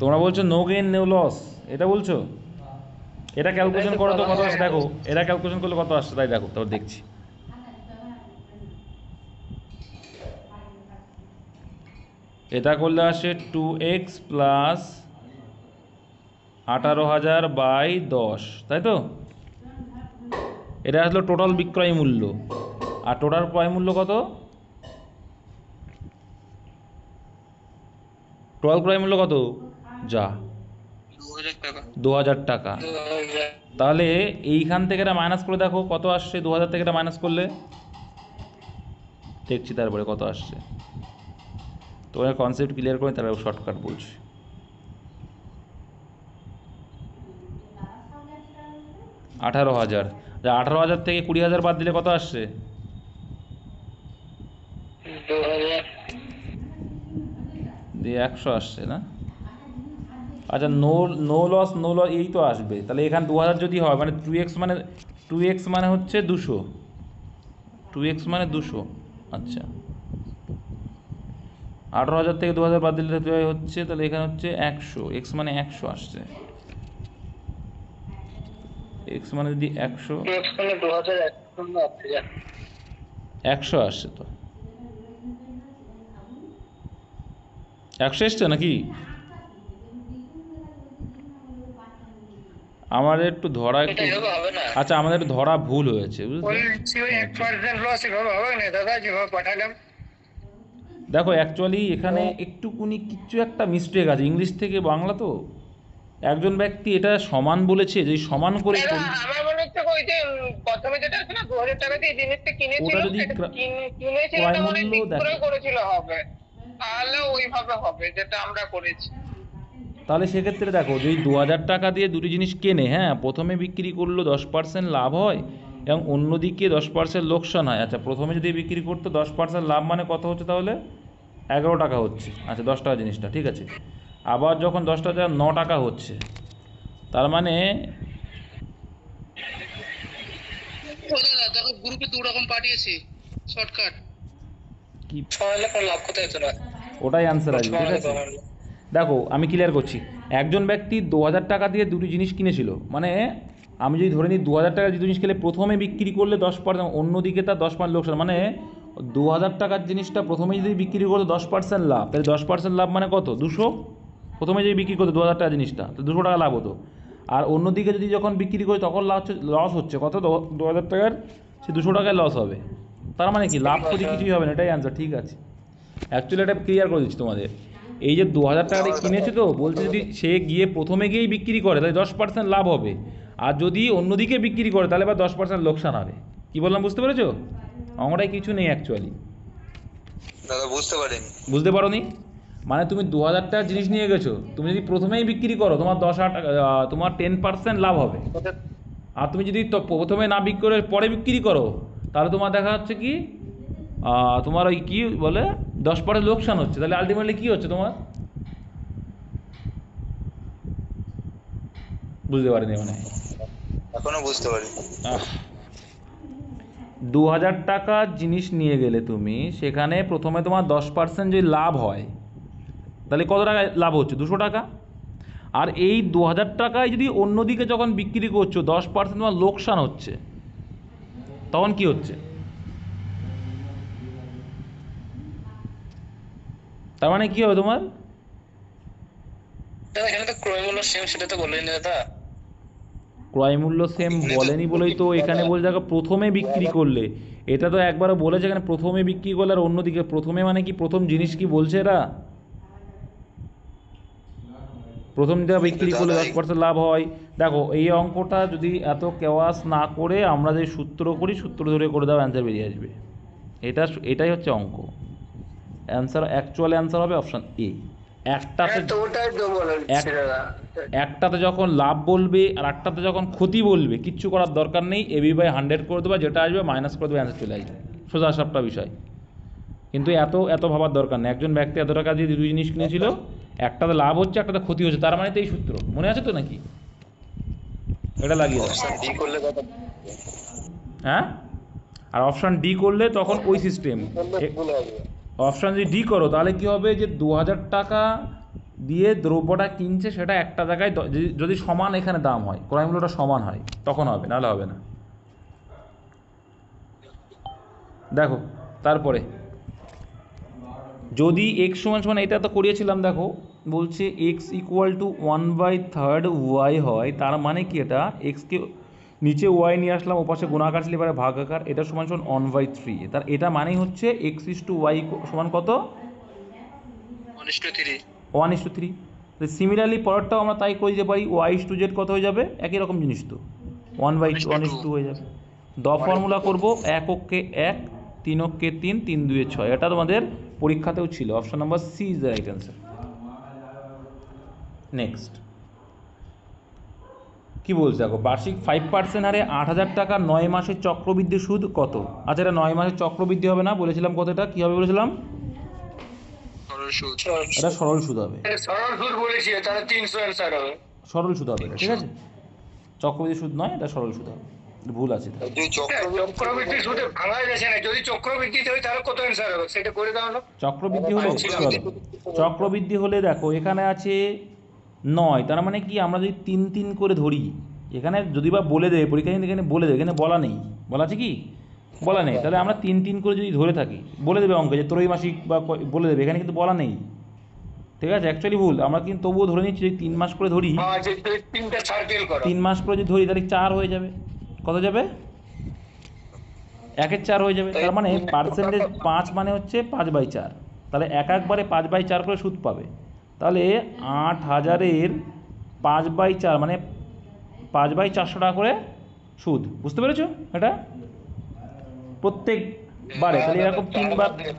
তোমরা বলছো নো গেইন নো লস, এটা বলছো? এটা ক্যালকুলেশন করো তো কত আসছে দেখো, এটা ক্যালকুলেশন করলে কত আসছে তাই দেখো, তারপর দেখছি। এটা করলে আসে 2x প্লাস 18,000 বাই 10, তাই তো? এটা আসলো টোটাল বিক্রয় মূল্য। আর টোটাল ক্রয় মূল্য কত? টোটাল ক্রয় মূল্য কত? যা 2000 টাকা। তাহলে এইখান থেকে এটা মাইনাস করে দেখো কত আসছে। 2000 থেকে এটা মাইনাস করলে দেখছি তারপরে কত আসছে। তোমার কনসেপ্ট ক্লিয়ার করে তারপরে শর্টকাট বলছি। 18,000, 18,000 থেকে 20,000 বাদ দিলে কত আসছে? 100 আসছে না? আচ্ছা নো লস এই তো আসবে। তাহলে এখানে 2000 যদি হয় মানে 2x মানে হচ্ছে 200, 2x মানে 200। আচ্ছা 18,000 থেকে 2000 বাদ দিলে হচ্ছে, তাহলে এখানে হচ্ছে 100, x মানে 100 আসছে। x মানে যদি 100 আসছে, তো 100 এসছে নাকি? আমাদের একটু ধরা একটু, আচ্ছা আমাদের একটু ধরা ভুল হয়েছে দেখো অ্যাকচুয়ালি এখানে একটুকুনি কিছু একটা মিস্টেক আছে, ইংলিশ থেকে বাংলা তো। একজন ব্যক্তি এটা সমান বলেছে, যে সমান করে আমার মনে হচ্ছে ওই যে প্রথমে যেটা আছে না 2000 টাকা দিয়ে জিনিসটা কিনেছিল, ওটা যদি কিনেছিল ক্রয় মানে মূল্য বিক্রয় দেখো, করেছিল হবে, তাহলে ওইভাবে হবে যেটা আমরা করেছি। তাহলে সেক্ষেত্রে দেখো যদি 2000 টাকা দিয়ে দুটি জিনিস কেনে, হ্যাঁ, প্রথমে বিক্রি করলো 10% লাভ হয় এবং অন্যদিকে 10% লোকসান হয়। আচ্ছা, প্রথমে যদি বিক্রি করতো 10% লাভ মানে কত হচ্ছে তাহলে? 11 টাকা হচ্ছে। আচ্ছা, 10 টাকা জিনিসটা ঠিক আছে। আবার যখন 10 টাকা 9 টাকা হচ্ছে, তার মানে ও দাদা দেখো গ্রুপে 2 রকম পাঠিয়েছি শর্টকাট কি 6 লাখ লাভ কোথায় তোরা ওটাই অ্যান্সার আসবে ঠিক আছে। দেখো আমি ক্লিয়ার করছি। একজন ব্যক্তি 2000 টাকা দিয়ে দুটি জিনিস কিনেছিল, মানে আমি যদি ধরে নিই 2000 টাকা যে জিনিস কিনে প্রথমে বিক্রি করলে 10%, অন্যদিকে তার 10% লোকসান, মানে 2000 টাকার জিনিসটা প্রথমে যদি বিক্রি করতো 10% লাভ, তাহলে 10% লাভ মানে কত? 200। প্রথমে যদি বিক্রি করতো 2000 টাকা জিনিসটা, তো 200 টাকা লাভ হতো। আর অন্যদিকে যদি যখন বিক্রি করি তখন লস হচ্ছে কত? 2000 টাকার সে 200 টাকায় লস হবে। তার মানে কি লাভ তো কিছুই হবে না, এটাই অ্যান্সার ঠিক আছে। অ্যাকচুয়ালি এটা ক্লিয়ার করে দিচ্ছি তোমাদের। এই যে 2000 টাকা দিয়ে কিনেছে, তো বলছে যদি সে গিয়ে প্রথমে গিয়েই বিক্রি করে তাহলে 10% লাভ হবে, আর যদি অন্যদিকে বিক্রি করে তাহলে বা 10% লোকসান হবে। কি বললাম বুঝতে পেরেছো? অঙ্কটাই কিছু নেই অ্যাকচুয়ালি। দাদা বুঝতে পারিনি। বুঝতে পারো নি? মানে তুমি 2000 টাকার জিনিস নিয়ে গেছো, তুমি যদি প্রথমেই বিক্রি করো তোমার 10,000 টাকা, তোমার 10% লাভ হবে। আর তুমি যদি প্রথমে না বিক্রি করে পরে বিক্রি করো তাহলে তোমার দেখা যাচ্ছে কি তোমার ওই কী বলে 10% লোকসান হচ্ছে। তাহলে আলটিমেটলি কী হচ্ছে তোমার? বুঝতে পারিনি মানে এখনো বুঝতে পারি। 2000 টাকার জিনিস নিয়ে গেলে তুমি, সেখানে প্রথমে তোমার 10% যদি লাভ হয় তাহলে কত টাকা লাভ হচ্ছে? 200 টাকা। আর এই 2000 টাকায় যদি অন্যদিকে যখন বিক্রি করছো 10% তোমার লোকসান হচ্ছে, তখন কি হচ্ছে? তার মানে কি হবে তোমার? দাদা এখানে তো ক্রয় মূল্য সেম, সেটা তো বলেনি দাদা। ক্রয় মূল্য সেম বলেনি বলেই তো এখানে বলে দেখো প্রথমে বিক্রি করলে। এটা তো একবারও বলেছে এখানে প্রথমে বিক্রি করলে, আর অন্যদিকে প্রথমে মানে কি প্রথম জিনিস কি বলছে এরা? প্রথম যা বিক্রি করলে 10% লাভ হয়। দেখো এই অঙ্কটা যদি এত কেওয়াস না করে আমরা যে সূত্র করি, সূত্র ধরে করে দাও, অ্যান্সার বেরিয়ে আসবে। এটাই হচ্ছে অঙ্ক। অ্যান্সার, অ্যাকচুয়াল অ্যান্সার হবে অপশান এ। একটাতে যখন লাভ বলবে আর একটাতে যখন ক্ষতি বলবে, কিচ্ছু করার দরকার নেই, AB/100 করে দেবে, যেটা আসবে মাইনাস করে দেবে, অ্যান্সার চলে আসবে। সোজা সাপটা বিষয়। কিন্তু এত ভাবার দরকার নেই। একজন ব্যক্তি এত টাকা দিয়ে দুই জিনিস কিনেছিল, একটাতে লাভ হচ্ছে একটাতে ক্ষতি হচ্ছে, তার মানে তো এই সূত্র মনে আছে তো নাকি? এটা লাগিয়ে দাও। হ্যাঁ, আর অপশান ডি করলে তখন ওই সিস্টেম। অপশান যদি ডি করো তাহলে কি হবে, যে 2000 টাকা দিয়ে দ্রব্যটা কিনছে সেটা একটা জায়গায় যদি সমান এখানে দাম হয়, ক্রয় মূল্যটা সমান হয়, তখন হবে, নাহলে হবে না। দেখো তারপরে যদি এক্স সমান সমান, এটা তো করিয়েছিলাম, দেখো বলছে এক্স ইকুয়াল টু 1/3 ওয়াই হয়, তার মানে কি এটা এক্সকে নিচে ওয়াই নিয়ে আসলাম, ওপাশে গুণাকার ছিল, এবারে ভাগাকার, এটা সমান সমান 1/3। তার এটা মানেই হচ্ছে এক্স ইস টু ওয়াই সমান কত? 1:3। সিমিলারলি পরেরটাও আমরা তাই করে দিতে পারি, ওয়াই ইস টু জেড কত হয়ে যাবে? একই রকম জিনিস তো, 1/2 হয়ে যাবে। ফর্মুলা করবো 1 অক্ষে 1, 3 অক্ষে 3, 3 2 6। এটা তোমাদের পরীক্ষাতেও ছিল। Option number C is the right answer. Next কি বলছে দেখো, বার্ষিক 5% হারে 8,000 টাকা 9 মাসের চক্রবৃদ্ধি সুদ কত? আচ্ছা, এটা 9 মাসের চক্রবৃদ্ধি হবে না, বলেছিলাম কতটা কী হবে বলেছিলাম? এটা সরল সুদ হবে। সরল সুদ বলেছি, তাহলে 300 অ্যানসার হবে। সরল সুদ হবে এটা, ঠিক আছে? চক্রবৃদ্ধি সুদ নয়, এটা সরল সুদ হবে। ভুল আছে। চক্রবৃদ্ধি সুদে ভাঙা যাচ্ছে না, যদি চক্রবৃদ্ধি হয় তাহলে কত অ্যানসার হবে সেটা করে দাও না। চক্রবৃদ্ধি হলে চক্রবৃদ্ধি হলে দেখো এখানে আছে 9, তার মানে কি আমরা যদি 3 করে ধরি, এখানে যদি বা বলে দেবে পরীক্ষা, কিন্তু এখানে বলে দেবে, এখানে বলা নেই। বলা আছে কি? বলা নেই। তাহলে আমরা 3 করে যদি ধরে থাকি, বলে দেবে অঙ্কে যে ত্রৈমাসিক বা বলে দেবে, এখানে কিন্তু বলা নেই, ঠিক আছে? অ্যাকচুয়ালি ভুল। আমরা কিন্তু তবুও ধরে নিচ্ছি, যদি 3 মাস করে ধরি, 3 মাস করে যদি ধরি তাহলে 4 হয়ে যাবে। কত যাবে? 1/4 হয়ে যাবে। তার মানে পার্সেন্টেজ 5 মানে হচ্ছে 5/4। তাহলে একবারে 5/4 করে সুদ পাবে। তাহলে 8,000-এর 5/4 মানে 5/400 টাকা করে সুদ। বুঝতে পেরেছো এটা? প্রত্যেকবারে তাহলে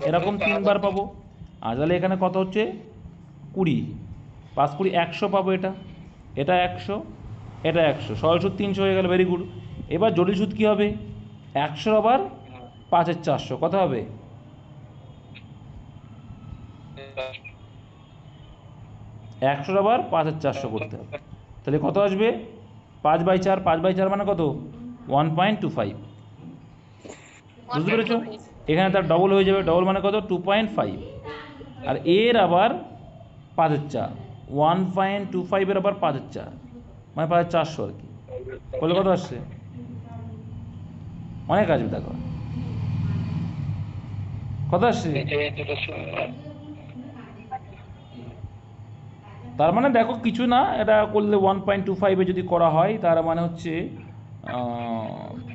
এরকম 3বার পাবো। আর তাহলে এখানে কত হচ্ছে? 20। 5 কুড়ি 100 পাবো, এটা 100, এটা 100, সরল সুদ 300 হয়ে গেল, ভেরি গুড। এবার জটিল সুদ কী হবে? 100 আবার 5-এর 400 কত হবে? 100 আবার 5-এর 400 করতে হবে, তাহলে কত আসবে? 5/4, 5/4 মানে কত? 1.25। বুঝতে পেরেছ? এখানে তার ডবল হয়ে যাবে, ডবল মানে কত? 2.5। আর এর আবার 5-এর 4, 1.25-এর আবার 5-এর 4 মানে 5-এর 400 আর কি। বলে কত আসছে? অনেক আসবে, দেখো কত আসছে। তার মানে দেখো কিছু না, এটা করলে 1.25-এ যদি করা হয় তার মানে হচ্ছে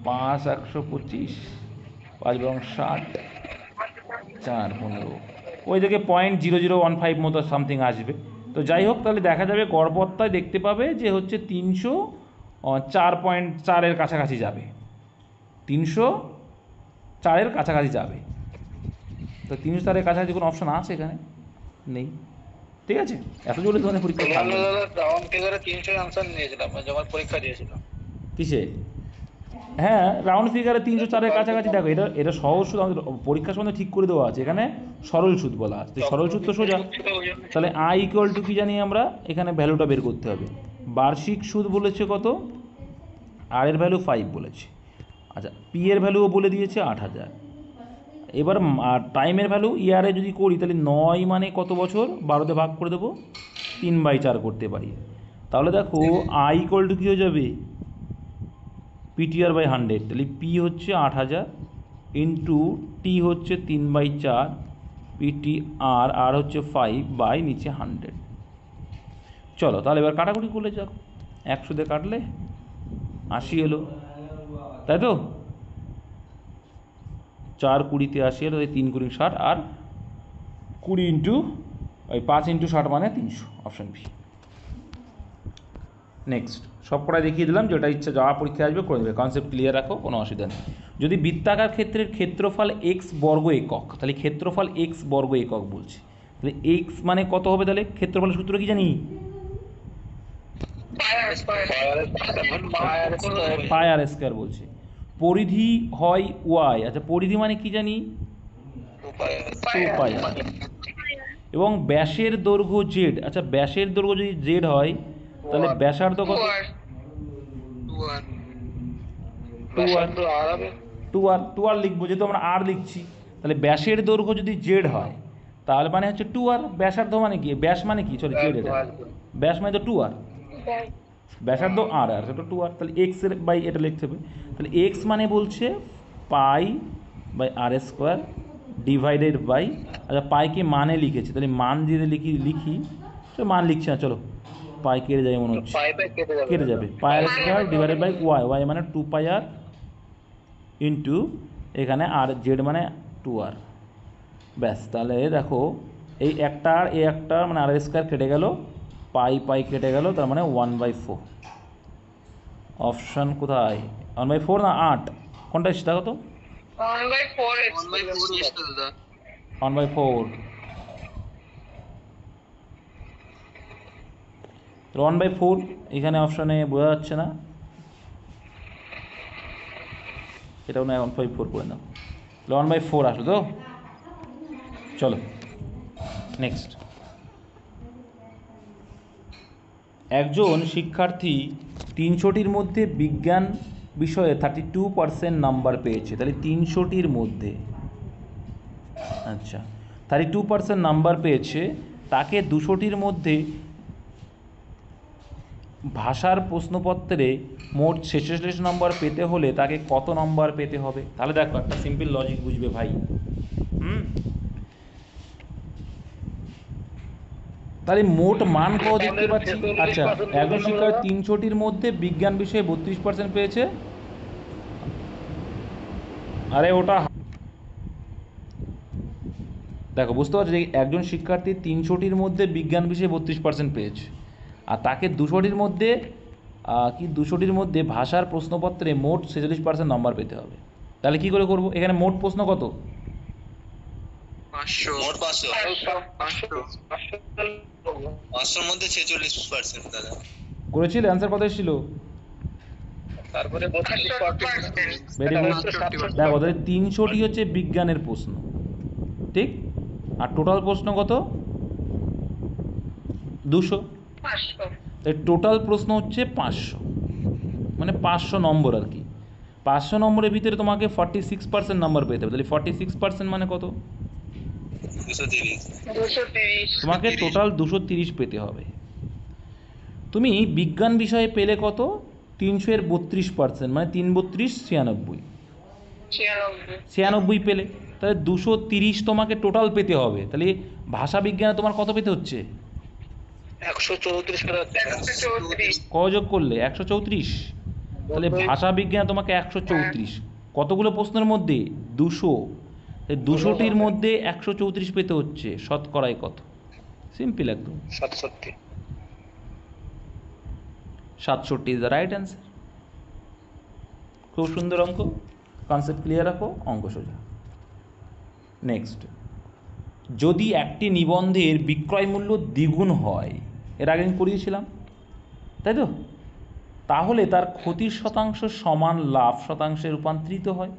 5 125, 5 এবং 60, 4 15, ওই দিকে 0.0015 মতো সামথিং আসবে। তো যাই হোক, তাহলে দেখা যাবে গড়পত্তায় দেখতে পাবে যে হচ্ছে 304.4-এর কাছাকাছি যাবে, 304-এর কাছাকাছি যাবে। তো 304-এর কাছাকাছি কোনো অপশন আছে এখানে? নেই। ঠিক আছে, এত জলদি তোমাদের পরীক্ষা থাকবে না। রাউন্ড ফিগারে 300 আনসার নিয়েছিলাম যখন পরীক্ষা দিয়েছিলাম। কিসে? হ্যাঁ, রাউন্ড ফিগারে 304-এর কাছাকাছি। দেখো এটা এটা সহজ সুদ, আমাদের পরীক্ষার সময় ঠিক করে দেওয়া আছে, এখানে সরল সুদ বলা আছে। সরল সুদ তো সোজা, তাহলে আই ইকুয়াল টু কি জানি আমরা, এখানে ভ্যালুটা বের করতে হবে। বার্ষিক সুদ বলেছে কত? আর এর ভ্যালু 5 বলেছে। আচ্ছা, পি এর ভ্যালুও বলে দিয়েছে 8000। এবার টাইমের ভ্যালু ইয়ারে যদি করি তাহলে 9 মানে কত বছর? 12-তে ভাগ করে দেবো, 3/4 করতে পারি। তাহলে দেখো আই ইকুয়াল টু কী হয়ে যাবে? PTR/100, তাহলে পি হচ্ছে 8000 ইন্টু টি হচ্ছে 3/4, PTR আর হচ্ছে 5 বাই নিচে 100। চলো তাহলে এবার কাটাকুটি করলে যাক, 100 দিয়ে কাটলে 80 এলো, তাই তো? 4 20-তে 80 এলো, 3 20 60, আর 20 ইন্টু ওই 5 ইন্টু 60 মানে 300, অপশান বি। নেক্সট সব কটাই দেখিয়ে দিলাম, যেটা ইচ্ছা যা পরীক্ষা আসবে করে দেবে, কনসেপ্ট ক্লিয়ার রাখো, কোনো অসুবিধা নেই। যদি বৃত্তাকার ক্ষেত্রের ক্ষেত্রফল এক্স বর্গ একক, তাহলে ক্ষেত্রফল এক্স বর্গ একক বলছে, তাহলে এক্স মানে কত হবে? তাহলে ক্ষেত্রফলের সূত্র কি জানি? পাই আর স্কয়ার বলছে। পরিধি হয় ওয়াই, আচ্ছা পরিধি মানে কি জানি? 2 পাই আর। এবং ব্যাসের দৈর্ঘ্য জেড, আচ্ছা ব্যাসের দৈর্ঘ্য যদি জেড হয় তাহলে ব্যাসার্ধ কত? 2r লিখবো, যেহেতু আমরা আর লিখছি। তাহলে ব্যাসের দৈর্ঘ্য যদি জেড হয় তাহলে মানে হচ্ছে 2r। ব্যাসার্ধ মানে কি? ব্যাস মানে কি? সরি জেড, এটা ব্যাস মানে তো 2r, ব্যাসার্ধ আর আর সেটা 2r, তাহলে এক্স এর বাই এটা লিখতে হবে। তাহলে এক্স মানে বলছে π/r² ডিভাইডেড বাই, আচ্ছা পাইকে মানে লিখেছে, তাহলে মান যদি লিখি চলো মান লিখছি না, চলো পাই কেটে যাবে মনে হচ্ছে, কেটে যাবে, πr² ডিভাইডেড বাই ওয়াই মানে 2πr ইন্টু এখানে আর জেড মানে 2r। ব্যাস, তাহলে দেখো এই একটা আর এই একটা মানে r² কেটে গেল, পাই কেটে গেল, তার মানে 1/4। অপশান কোথায়? 1/4 না 8, কোনটা এসছে দেখো তো? 1/4। 1/4 এখানে অপশানে বোঝা যাচ্ছে না, এটাও না 1/4 করে নাও, 1/4 আসলো তো। চলো নেক্সট। একজন শিক্ষার্থী 300টির মধ্যে বিজ্ঞান বিষয়ে 32% নাম্বার পেয়েছে, তাহলে 300টির মধ্যে, আচ্ছা 32% নাম্বার পেয়েছে, তাকে 200টির মধ্যে ভাষার প্রশ্নপত্রে মোট 46 নম্বর পেতে হলে তাকে কত নম্বর পেতে হবে? তাহলে দেখো একটা সিম্পল লজিক বুঝবে ভাই। তাহলে মোট মান কত দেখতে পাচ্ছি? আচ্ছা একজন শিক্ষার্থী 300টির মধ্যে বিজ্ঞান বিষয়ে 32% পেয়েছে, আরে ওটা দেখো বুঝতে পারছো যে একজন শিক্ষার্থী 300টির মধ্যে বিজ্ঞান বিষয়ে 32% পেয়েছে, আর তাকে 200টির মধ্যে 200টির মধ্যে ভাষার প্রশ্নপত্রে মোট 46% নম্বর পেতে হবে। তাহলে কি করে করব? এখানে মোট প্রশ্ন কত? 500 মোট 500 500 মধ্যে 46% দাদা করেছিলে? অ্যান্সার কত ছিল? তারপরে ভেরি গুড। দেখো তাহলে 300টি হচ্ছে বিজ্ঞানের প্রশ্ন, ঠিক? আর টোটাল প্রশ্ন কত? 200। তাই টোটাল প্রশ্ন হচ্ছে 500, মানে 500 নম্বর আর কি। 500 নম্বরের ভিতরে তোমাকে 46% নাম্বার পেতে হবে। তাহলে 46% মানে কত? 230 তোমাকে টোটাল 230 পেতে হবে। তুমি বিজ্ঞান বিষয়ে পেলে কত? 300 এর 32%, মানে 3 32 96, 96 পেলে। তাহলে 230 তোমাকে টোটাল পেতে হবে। তাহলে ভাষা বিজ্ঞানে তোমার কত পেতে হচ্ছে? 134 কত যোগ করলে? 134। তাহলে ভাষা বিজ্ঞানে তোমাকে 134। কতগুলো প্রশ্নের মধ্যে? 200। এই 200টির মধ্যে 134 পেতে হচ্ছে। শতকরায় কত? সিম্পল একদম, 67 ইজ দ্য রাইট অ্যান্সার। খুব সুন্দর অঙ্ক, কনসেপ্ট ক্লিয়ার রাখো, অঙ্ক সোজা। নেক্সট, যদি একটি নিবন্ধের বিক্রয় মূল্য দ্বিগুণ হয়, এর আগে আমি করিয়েছিলাম তাই তো, তাহলে তার ক্ষতির শতাংশ সমান লাভ শতাংশে রূপান্তরিত হয়।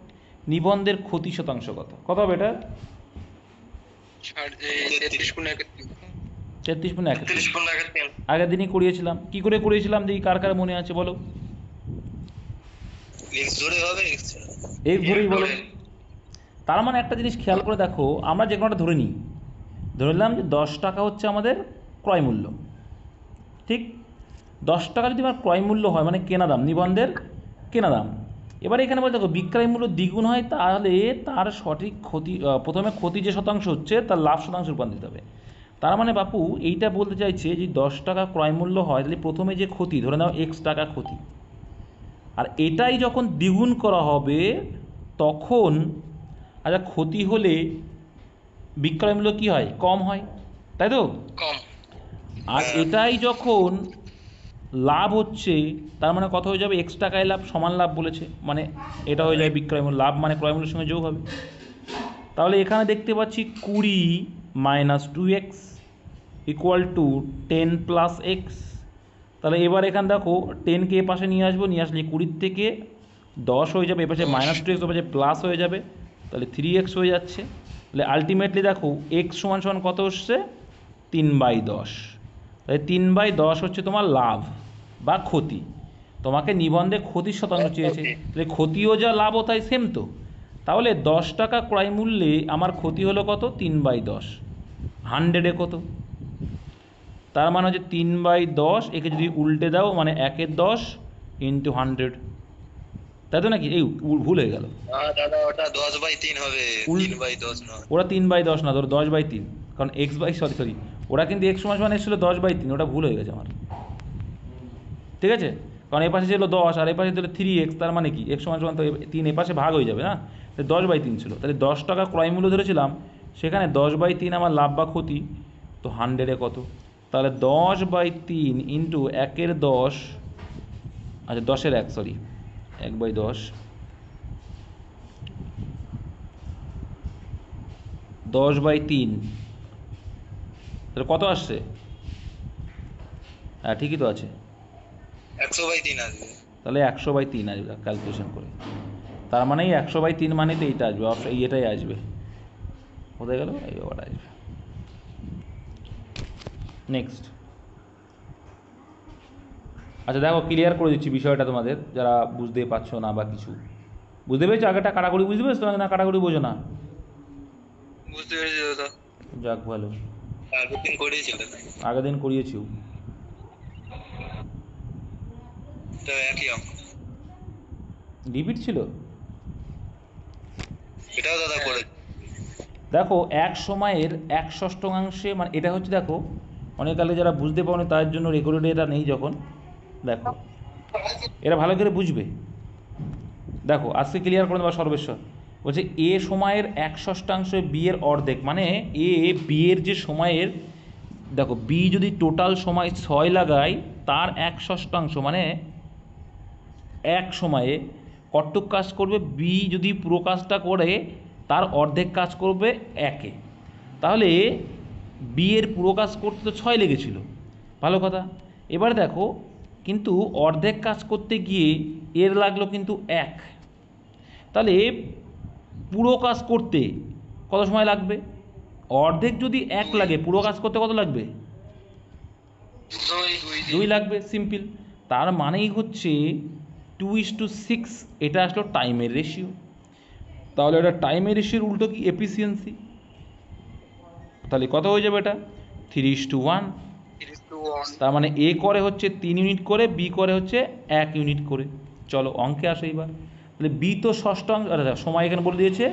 নিবন্ধের ক্ষতি শতাংশ কত? কত হবে এটা? 33/1। আগের দিনই করিয়েছিলাম। কি করে করিয়েছিলাম দেখি কার কার মনে আছে বলো? এক্স ধরেই বলো। তার মানে একটা জিনিস খেয়াল করে দেখো, আমরা যে কোনোটা ধরে নিই, ধরে নিলাম যে 10 টাকা হচ্ছে আমাদের ক্রয় মূল্য, ঠিক? 10 টাকা যদি আমার ক্রয় মূল্য হয়, মানে কেনা দাম, নিবন্ধের কেনা দাম। এবার এখানে বলে দেখো বিক্রয় মূল্য দ্বিগুণ হয়, তাহলে তার সঠিক ক্ষতি, প্রথমে ক্ষতি যে শতাংশ হচ্ছে তার লাভ শতাংশ রূপান্তরিত হবে। তার মানে বাপু এইটা বলতে চাইছে যে 10 টাকা ক্রয় মূল্য হয়, তাহলে প্রথমে যে ক্ষতি, ধরে নাও x টাকা ক্ষতি, আর এটাই যখন দ্বিগুণ করা হবে তখন, আচ্ছা ক্ষতি হলে বিক্রয় মূল্য কী হয়? কম হয়, তাই তো? কম। আর এটাই যখন লাভ হচ্ছে, তার মানে কত হয়ে যাবে? x টাকায় লাভ সমান লাভ বলেছে, মানে এটা হয়ে যাবে বিক্রয় মূল্য। লাভ মানে ক্রয় মূল্যের সঙ্গে যোগ হবে। তাহলে এখানে দেখতে পাচ্ছি 20 - 2x = 10 + x। তাহলে এবার এখানে দেখো 10কে এ পাশে নিয়ে আসবো, নিয়ে আসলে 20 থেকে 10 হয়ে যাবে, এ পাশে -2x এ পাশে প্লাস হয়ে যাবে, তাহলে 3x হয়ে যাচ্ছে। তাহলে আলটিমেটলি দেখো x সমান কত হচ্ছে? 3/10। তাহলে 3/10 হচ্ছে তোমার লাভ বা ক্ষতি। তোমাকে নিবন্ধে ক্ষতির শতাংশ চেয়েছে, তাহলে ক্ষতিও যা লাভও তাই সেম তো। তাহলে 10 টাকা ক্রয় মূল্যে আমার ক্ষতি হলো কত? 3/10। 100-এ কত? তার মানে হচ্ছে 3/10, একে যদি উল্টে দাও মানে 1/10 × 100, তাই তো নাকি? এই ভুল হয়ে গেল, দাদা ওটা 10/3 হবে, 3/10 নয়। ওরা 3/10 না, ধরো 10/3, কারণ সরি ওরা কিন্তু x সমান এসেছিলো 10/3, ওটা ভুল হয়ে গেছে আমার, ঠিক আছে? কারণ এ পাশে ছিল 10 আর এ পাশে ছিল 3x, তার মানে কি x সমান তো 3 এ পাশে ভাগ হয়ে যাবে না, 10/3 ছিল। তাহলে 10 টাকা ক্রয় মূল্য ধরেছিলাম, সেখানে 10/3 আমার লাভ বা ক্ষতি, তো 100-এ কত? তাহলে 10/3 × 1/10, আচ্ছা 10-এর 1, সরি 1/10, 10/3, তাহলে কত আসছে? হ্যাঁ ঠিকই তো আছে, 100/3 আসবে। তাহলে 100/3 আসবে ক্যালকুলেশন করে। তার মানে 100/3 মানে তো এইটা আসবে, এটাই আসবে। কোথায় গেল? এই ব্যাপারটা আসবে। নেক্সট, আচ্ছা দেখো ক্লিয়ার করে দিচ্ছি বিষয়টা তোমাদের, যারা বুঝতে পারছো না বা কিছু। বুঝতে পেরেছো? আগেটা কাটাকুড়ি বুঝতে পেরেছো না কাটাকুড়ি বোঝো না? বুঝতে পেরেছি দাদা। যাক ভালো, আগের দিন করিয়েছিল, আগের দিন করিয়েছি, তো একই অঙ্ক রিপিট ছিল। এটাও দাদা করে। দেখো এক সময়ের 1/6, মানে এটা হচ্ছে, দেখো অনেক আগে যারা বুঝতে পারো তার জন্য রেকর্ডে এটা নেই যখন, দেখো এরা ভালো করে বুঝবে। দেখো আজকে ক্লিয়ার করে দেওয়া সর্বেশ্বর বলছে এ সময়ের 1/6 বি এর অর্ধেক, মানে বি এর যে সময়ের, দেখো বি যদি টোটাল সময় 6 লাগায়, তার 1/6 মানে এক সময়ে কতটুক কাজ করবে? বি যদি পুরো কাজটা করে তার অর্ধেক কাজ করবে 1-এ। তাহলে বি এর পুরো কাজ করতে তো 6 লেগেছিল, ভালো কথা। এবার দেখো কিন্তু অর্ধেক কাজ করতে গিয়ে এর লাগলো কিন্তু 1, তাহলে পুরো কাজ করতে কত সময় লাগবে? অর্ধেক যদি 1 লাগে, পুরো কাজ করতে কত লাগবে? 2 লাগবে, সিম্পল। তার মানেই হচ্ছে 2:6, এটা আসলো টাইমের রেশিও। তাহলে এটা টাইমের রেশিওর উল্টো কি? এফিসিয়েন্সি। তাহলে কত হয়ে যাবে এটা? 3:1। তার মানে এ করে হচ্ছে 3 ইউনিট করে, বি করে হচ্ছে 1 ইউনিট করে। চলো অঙ্কে আসো এইবার। তাহলে বি তো ষষ্ঠ অঙ্ক, সময় এখানে বলে দিয়েছে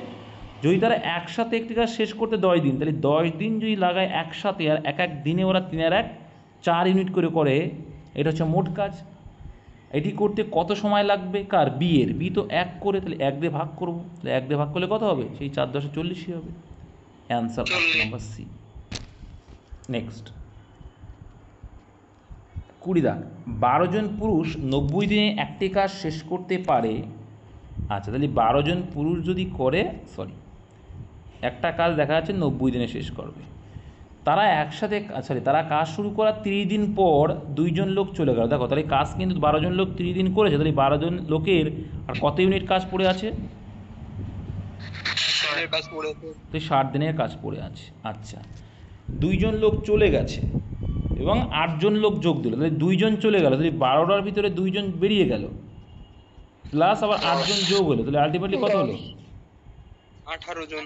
যদি তারা একসাথে একটি কাজ শেষ করতে 10 দিন, তাহলে 10 দিন যদি লাগায় একসাথে, আর এক এক দিনে ওরা 3 আর 1 4 ইউনিট করে করে, এটা হচ্ছে মোট কাজ। এটি করতে কত সময় লাগবে? কার? বি এর। বি তো 1 করে, তাহলে 1 দিয়ে ভাগ করবো, তাহলে 1 দিয়ে ভাগ করলে কত হবে? সেই 4 10 40ই হবে। Answer number C. নেক্সট 20 দাগ। 12 জন পুরুষ 90 দিনে একটি কাজ শেষ করতে পারে। আচ্ছা, তাহলে 12 জন পুরুষ যদি করে, একটা কাজ দেখা যাচ্ছে 90 দিনে শেষ করবে, তারা একসাথে তারা কাজ শুরু করার 30 দিন পর 2 জন লোক চলে গেল। দেখো তাহলে কাজ কিন্তু 12 জন লোক 30 দিন করেছে, তাহলে 12 জন লোকের আর কত ইউনিট কাজ পড়ে আছে? 60 দিনের কাজ পড়ে আছে। আচ্ছা, 2 জন লোক চলে গেছে এবং 8 জন লোক যোগ দিল, তাহলে 2 জন চলে গেল, তাহলে 12টার ভিতরে 2 জন বেরিয়ে গেল, প্লাস আবার 8 জন যোগ হলো, তাহলে আলটিমেটলি কত হলো? 18 জন।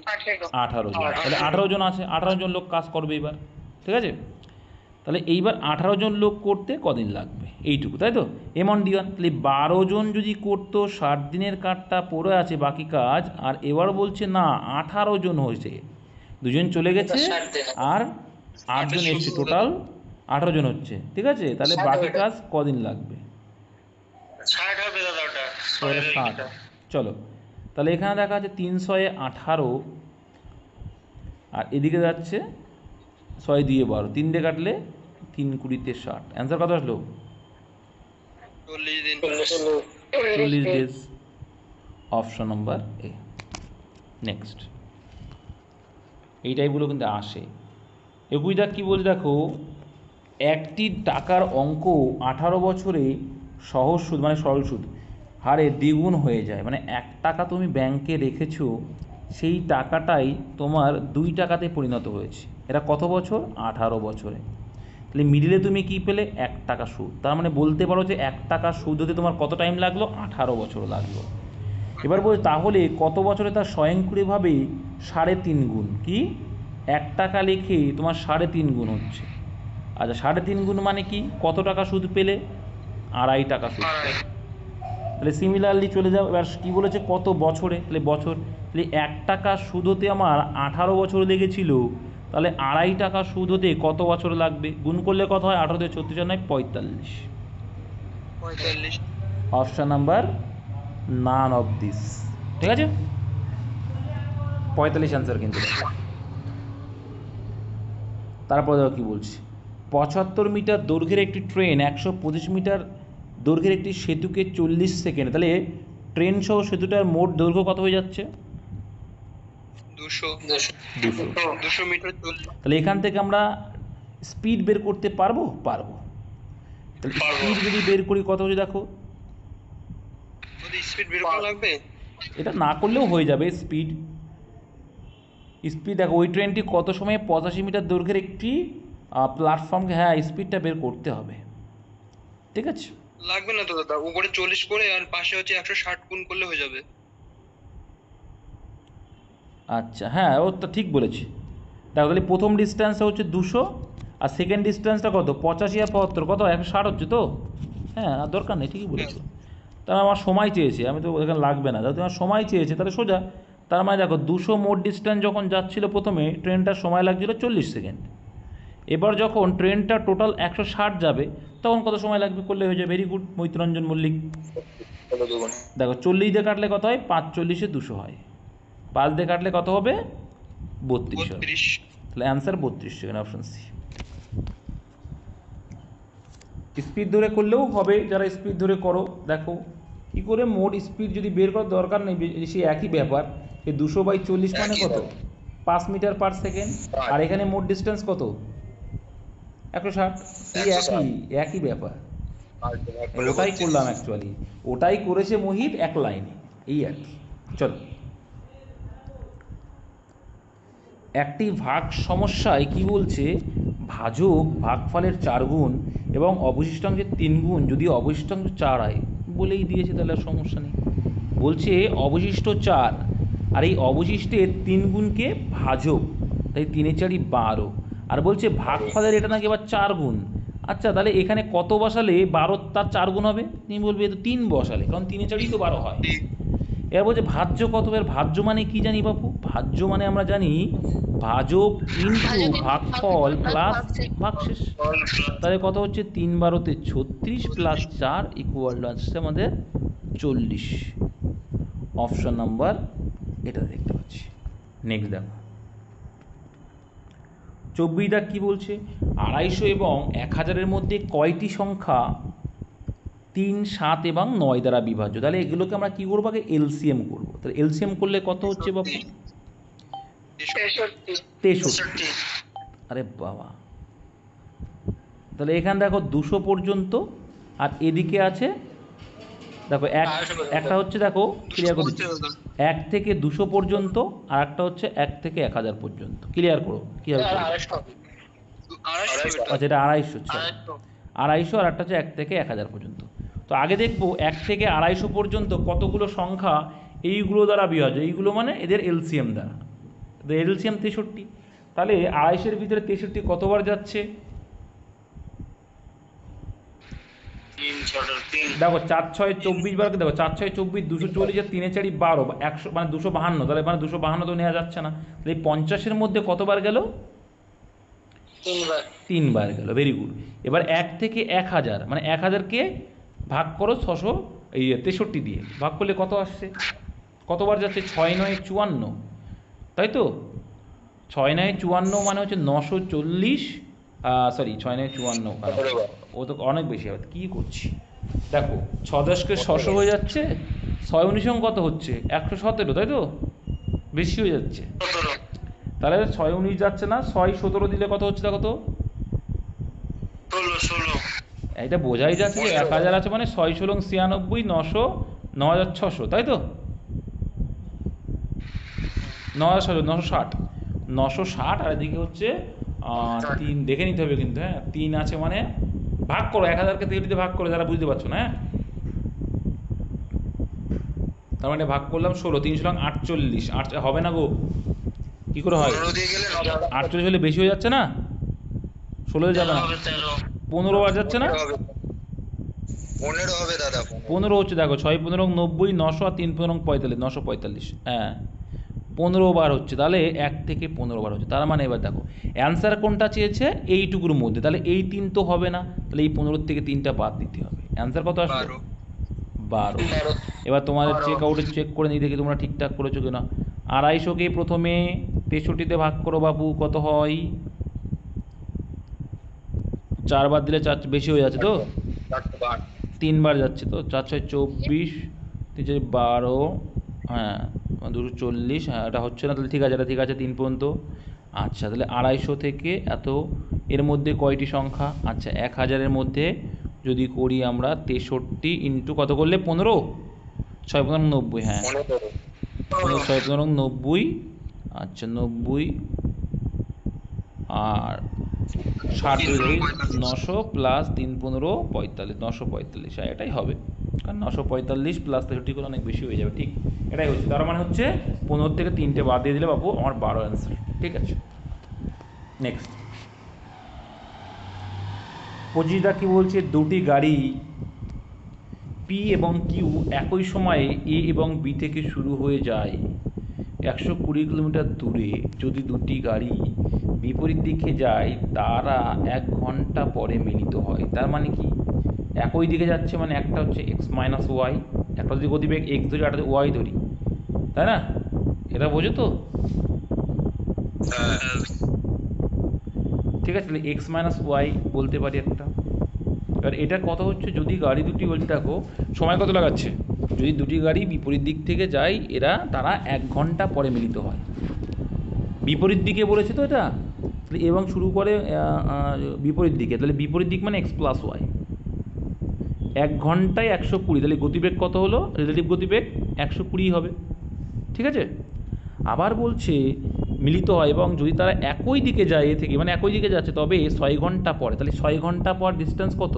তাহলে 18 জন আছে, 18 জন লোক কাজ করবে এবার, ঠিক আছে? তাহলে এইবার 18 জন লোক করতে কদিন লাগবে? এইটুকু, তাই তো? এমন D1। তাহলে 12 জন যদি করতো, 60 দিনের কাজটা পড়ে আছে বাকি কাজ, আর এবার বলছে না 18 জন হয়েছে, 2 জন চলে গেছে আর 8 জন এসছে, টোটাল 18 জন হচ্ছে, ঠিক আছে? তাহলে বাকি কাজ কদিন লাগবে? 60। চলো তাহলে এখানে দেখা যাচ্ছে 318, আর এদিকে যাচ্ছে 6 দিয়ে 12, 3 দিয়ে কাটলে 3 20 60। অ্যান্সার কত আসলো? 40 days. Option number A. Next এই টাইপগুলো কিন্তু আসে। 21 দাগ কী বলছে দেখো, একটি টাকার অঙ্ক 18 বছরে সহজ সুদ মানে সরল সুদ হারে দ্বিগুণ হয়ে যায়। মানে 1 টাকা তুমি ব্যাংকে রেখেছো, সেই টাকাটাই তোমার 2 টাকাতে পরিণত হয়েছে। এটা কত বছর? 18 বছরে। তাহলে মিডিলে তুমি কি পেলে? 1 টাকা সুদ। তার মানে বলতে পারো যে 1 টাকা সুদ হতে তোমার কত টাইম লাগলো? 18 বছর লাগলো। এবার বলছি তাহলে কত বছরে তার স্বয়ংক্রিয়ভাবে 3.5 গুণ? কি 1 টাকা লিখে তোমার 3.5 গুণ হচ্ছে। আচ্ছা 3.5 গুণ মানে কি? কত টাকা সুদ পেলে? 2.5 টাকা সুদ পেলে। তাহলে সিমিলারলি চলে যাও, এবার কী বলেছে? কত বছরে? তাহলে বছর। তাহলে 1 টাকা সুদ হতে আমার 18 বছর লেগেছিল, তাহলে 2.5 টাকা সুদ হতে কত বছর লাগবে? গুণ করলে কত হয়? 18 দিয়ে 36 আর 9 45। Option number none of this, ঠিক আছে? 45 অ্যান্সার কিন্তু। তারপরে দেখো কী বলছি, 75 মিটার দৈর্ঘ্যের একটি ট্রেন 125 মিটার দৈর্ঘ্যের একটি সেতুকে 40 সেকেন্ড, তাহলে ট্রেন সহ সেতুটার মোট দৈর্ঘ্য কত হয়ে যাচ্ছে? 200 মিটার। তাহলে এখান থেকে আমরা স্পিড বের করতে পারবো? পারবো। তাহলে স্পিড যদি বের করি কত হচ্ছে দেখো, স্পিড বের করা লাগবে, এটা না করলেও হয়ে যাবে। স্পিড দেখো ওই ট্রেনটি কত সময়ে 85 মিটার দৈর্ঘ্যের একটি প্ল্যাটফর্মকে, হ্যাঁ স্পিডটা বের করতে হবে, ঠিক আছে? লাগবে না তো দাদা, উপরে 40 করে আর পাশে হচ্ছে 160 গুণ করলে হয়ে যাবে। আচ্ছা হ্যাঁ, ও তো ঠিক বলেছি। দেখো তাহলে প্রথম ডিস্ট্যান্সটা হচ্ছে 200, আর সেকেন্ড ডিস্ট্যান্সটা কত? 85 আর 75 কত? 160 হচ্ছে তো? হ্যাঁ, আর দরকার নেই, ঠিকই বলেছো। তাহলে আমার সময় চেয়েছে, আমি তো এখানে লাগবে না, যদি আমার সময় চেয়েছে তাহলে সোজা। তার মানে দেখো 200 মোট ডিস্ট্যান্স যখন যাচ্ছিলো প্রথমে, ট্রেনটার সময় লাগছিল 40 সেকেন্ড। এবার যখন ট্রেনটা টোটাল 160 যাবে, তখন কত সময় লাগবে করলে হয়ে যাবে। Very good Maitraranjan Mallik. দেখো 40 দিয়ে কাটলে কত হয়? 5 40-এ 200 হয়, 5 দিয়ে কাটলে কত হবে? 32 হবে। তাহলে answer 32 second, option C. Speed ধরে করলেও হবে, যারা স্পিড ধরে করো। দেখো কী করে মোট স্পিড যদি বের করার দরকার নেই, সে একই ব্যাপার। এই 200/40 মানে কত? 5 মিটার পার সেকেন্ড। আর এখানে মোট ডিস্টেন্স কত? 160। এই একই ব্যাপার, ওটাই করলাম অ্যাকচুয়ালি, ওটাই করেছে মোহিত এক লাইনে, এই আর কি। চলো, একটি ভাগ সমস্যায় কি বলছে, ভাজক ভাগফলের 4 গুণ এবং অবশিষ্টাংশের 3 গুণ যদি অবশিষ্টাংশ 4 হয়, বলেই দিয়েছে, তাহলে আর সমস্যা নেই। বলছে অবশিষ্ট 4 আর এই অবশিষ্টের 3 গুণকে ভাজক, তাই 3 এর 4ই 12, আর বলছে ভাগফলের এটা নাকি আবার 4 গুণ। আচ্ছা, তাহলে এখানে কত বসালে 12 তার 4 গুণ হবে? তুমি বলবে তো 3 বসালে, কারণ 3 এর 4ই তো 12 হয়। এবার বলছে ভাজ্য কত? এর ভাজ্য মানে কি জানি বাপু? ভাজ্য মানে আমরা জানি ভাজক ইন্টু ভাগফল প্লাস ভাগশেষ। তাহলে কত হচ্ছে? 3 12 36 প্লাস 4 ইকুয়াল আসছে আমাদের 40। অপশন নাম্বার এটা দেখতে পাচ্ছি। নেক্সট দেখো, 24টা কি বলছে, 250 এবং 1000-এর মধ্যে কয়টি সংখ্যা 3, 7 এবং 9 দ্বারা বিভাজ্য? তাহলে এগুলোকে আমরা কি করবো? আগে এলসিএম করবো। তাহলে এলসিএম করলে কত হচ্ছে বাবু? 63। আরে বাবা, তাহলে এখানে দেখো 200 পর্যন্ত, আর এদিকে আছে দেখো একটা হচ্ছে, দেখো ক্লিয়ার করে দিচ্ছি, 1 থেকে 200 পর্যন্ত, আর একটা হচ্ছে 1 থেকে 1000 পর্যন্ত। ক্লিয়ার করো কীভাবে? আচ্ছা, এটা 250, 250, আর একটা হচ্ছে 1 থেকে 1000 পর্যন্ত। তো আগে দেখবো 1 থেকে 250 পর্যন্ত কতগুলো সংখ্যা এইগুলো দ্বারা বিভাজ্য, এইগুলো মানে এদের এলসিএম দ্বারা। এলসিএম 63, তাহলে 250-এর ভিতরে 63 কতবার যাচ্ছে? দেখো 4 6 24 বার, দেখো 4 6 24, 240, আর 3 এর 4ই 12, 100 মানে 252। তাহলে মানে 252 তো নেওয়া যাচ্ছে না, তাহলে এই 50-এর মধ্যে কতবার গেল? 3 বার গেল। Very good. এবার 1 থেকে 1000, মানে 1000-কে ভাগ করো 663 দিয়ে, ভাগ করলে কত আসছে? কতবার যাচ্ছে? 6 9 54, তাই তো? 6 9 54 মানে হচ্ছে 940, সরি 6 9 54, ও তো অনেক বেশি হবে, কী করছি। দেখো 6 10-কে 600 হয়ে যাচ্ছে, 6 19 কত হচ্ছে? 117, তাই তো? বেশি হয়ে যাচ্ছে, তাহলে 6 19 যাচ্ছে না, 6 17 দিলে কত হচ্ছে দেখো তো? 16। এটা বোঝাই যাচ্ছে যে 1000 আছে মানে 6 16 96, 900, 9600, তাই তো? 960, 960, আর এদিকে হচ্ছে 3, দেখে নিতে হবে কিন্তু, হ্যাঁ 3 আছে মানে ভাগ করো 1000-কে 3 ভাগ করো, যারা বুঝতে পারছো না, হ্যাঁ তার মানে ভাগ করলাম 16, 3 16 48, 8 হবে না গো, কি করে হয়? 48 হলে বেশি হয়ে যাচ্ছে না, 16 যাবে না, 15 বার যাচ্ছে না, 15 হবে দাদা, 15 হচ্ছে। দেখো 6 15 90, 900, আর 3 15 45, 945, হ্যাঁ 15 বার হচ্ছে, তাহলে 1 থেকে 15 বার হচ্ছে। তার মানে এবার দেখো অ্যান্সার কোনটা চেয়েছে? এইটুকুর মধ্যে, তাহলে এই 3 তো হবে না, তাহলে এই 15 থেকে 3টা বাদ দিতে হবে। অ্যান্সার কত আসবে? 12। এবার তোমাদের চেক আউটে চেক করে নিই, দেখি তোমরা ঠিকঠাক করেছো কিনা। 250-কে প্রথমে 63-তে ভাগ করো বাবু, কত হয়? 4 বার দিলে 4 বেশি হয়ে যাচ্ছে তো, 3 বার যাচ্ছে তো, 4 6 24, 3 4 12, হ্যাঁ 240, হ্যাঁ এটা হচ্ছে না, তাহলে ঠিক আছে, এটা ঠিক আছে 3 পর্যন্ত। আচ্ছা, তাহলে 250 থেকে এত, এর মধ্যে কয়টি সংখ্যা? আচ্ছা 1000-এর মধ্যে যদি করি আমরা 63 ইন্টু কত করলে? 15, 6 15 90, হ্যাঁ 6 15 90, আচ্ছা 90, আর 60 900 প্লাস 3 15 45, 945, হ্যাঁ এটাই হবে, কারণ 945 প্লাস 63 করে অনেক বেশি হয়ে যাবে, ঠিক এটাই হচ্ছে। তার মানে হচ্ছে 15 থেকে 3টে বাদ দিয়ে দিলে বাবু আমার 12 অ্যান্সার, ঠিক আছে। নেক্সট 25টা কি বলছে, দুটি গাড়ি পি এবং কিউ একই সময়ে এ এবং বি থেকে শুরু হয়ে যায় 120 কিলোমিটার দূরে। যদি দুটি গাড়ি বিপরীত দিকে যায় তারা 1 ঘন্টা পরে মিলিত হয়। তার মানে কি? একই দিকে যাচ্ছে মানে একটা হচ্ছে এক্স মাইনাস ওয়াই, একটা যদি গতিবেগ এক্স ধরি, একটা ওয়াই ধরি, তাই না? এটা বোঝো তো? ঠিক আছে, তাহলে এক্স মাইনাস ওয়াই বলতে পারি একটা। এবার এটা কত হচ্ছে, যদি গাড়ি দুটি বলছে, দেখো সময় কত লাগাচ্ছে, যদি দুটি গাড়ি বিপরীত দিক থেকে যায় তারা 1 ঘন্টা পরে মিলিত হয়। বিপরীত দিকে বলেছে তো এটা, তাহলে এবং শুরু করে বিপরীত দিকে, তাহলে বিপরীত দিক মানে এক্স প্লাস ওয়াই। 1 ঘন্টায় 120, তাহলে গতিবেগ কত হলো? রিলেটিভ গতিবেগ 120 হবে, ঠিক আছে। আবার বলছে মিলিত হয় এবং যদি তারা একই দিকে যায় এ থেকে, মানে একই দিকে যাচ্ছে, তবে 6 ঘন্টা পরে, তাহলে 6 ঘন্টা পর ডিস্টেন্স কত?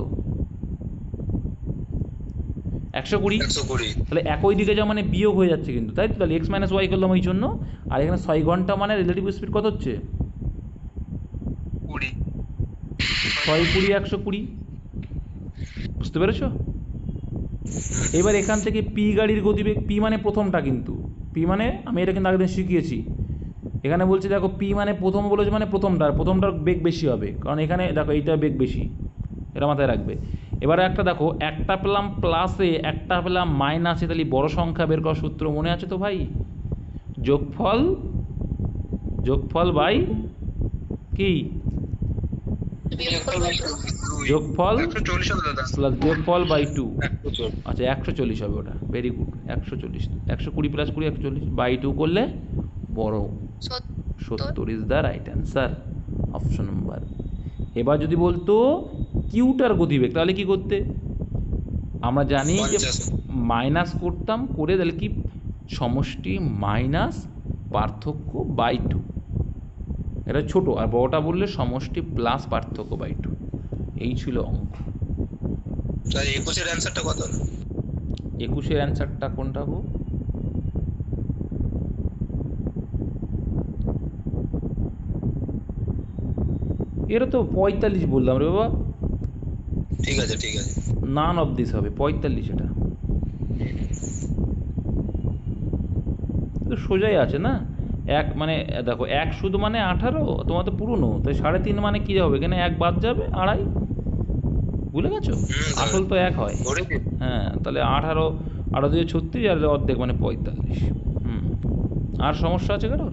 120। 120। তাহলে একই দিকে যাওয়া মানে বিয়োগ হয়ে যাচ্ছে কিন্তু, তাই তো? তাহলে এক্স মাইনাস ওয়াই করলাম ওই জন্য। আর এখানে 6 ঘন্টা মানে রিলেটিভ স্পিড কত হচ্ছে? 20। 6 20 120, বুঝতে পেরেছো? এবার এখান থেকে পি গাড়ির গতিবেগ, পি মানে প্রথমটা, কিন্তু পি মানে আমি এটা কিন্তু আগের দিন শিখিয়েছি। এখানে বলছি দেখো পি মানে প্রথম বলেছে, মানে প্রথমটার বেগ বেশি হবে, কারণ এখানে দেখো এইটার বেগ বেশি, এটা মাথায় রাখবে। এবারে একটা দেখো, একটা পেলাম প্লাসে, একটা পেলাম মাইনাসে, তাহলে বড় সংখ্যা বের করার সূত্র মনে আছে তো ভাই? যোগফল বাই কি? যোগফল 140 হবে দাদা। প্লাস যোগফল বাই 2। 140। আচ্ছা 140 হবে ওটা, ভেরি গুড। 140, 120 প্লাস 20 140 বাই 2 করলে বড় 70 is the right answer, option number. এবার যদি বলতো কিউটার গতিবেগ, তাহলে কি করতে? আমরা জানি যে 50। মাইনাস করতাম, করে তাহলে কি সমষ্টি মাইনাস পার্থক্য বাই 2, এটা ছোট। আর বড়টা বললে সমষ্টি প্লাস পার্থক্য বাই 2। এই ছিল অঙ্ক। তাহলে 21 এর অ্যানসারটা কত হলো? 21-এর অ্যান্সারটা কোনটা গো? এটা তো 45 বললাম রে বাবা। ঠিক আছে ঠিক আছে। নান অফ দিস হবে 45, এটা তো সোজাই আছে না। এক মানে দেখো, এক শুধু মানে 18, তোমার তো পুরনো, তাই 3.5 মানে কী হবে? এখানে 1 বাদ যাবে, 2.5, ভুলে গেছো? আসল তো 1 হয়। ধরেছি। হ্যাঁ, তাহলে 18 2 36, আর অর্ধেক মানে 45। আর সমস্যা আছে কারোর?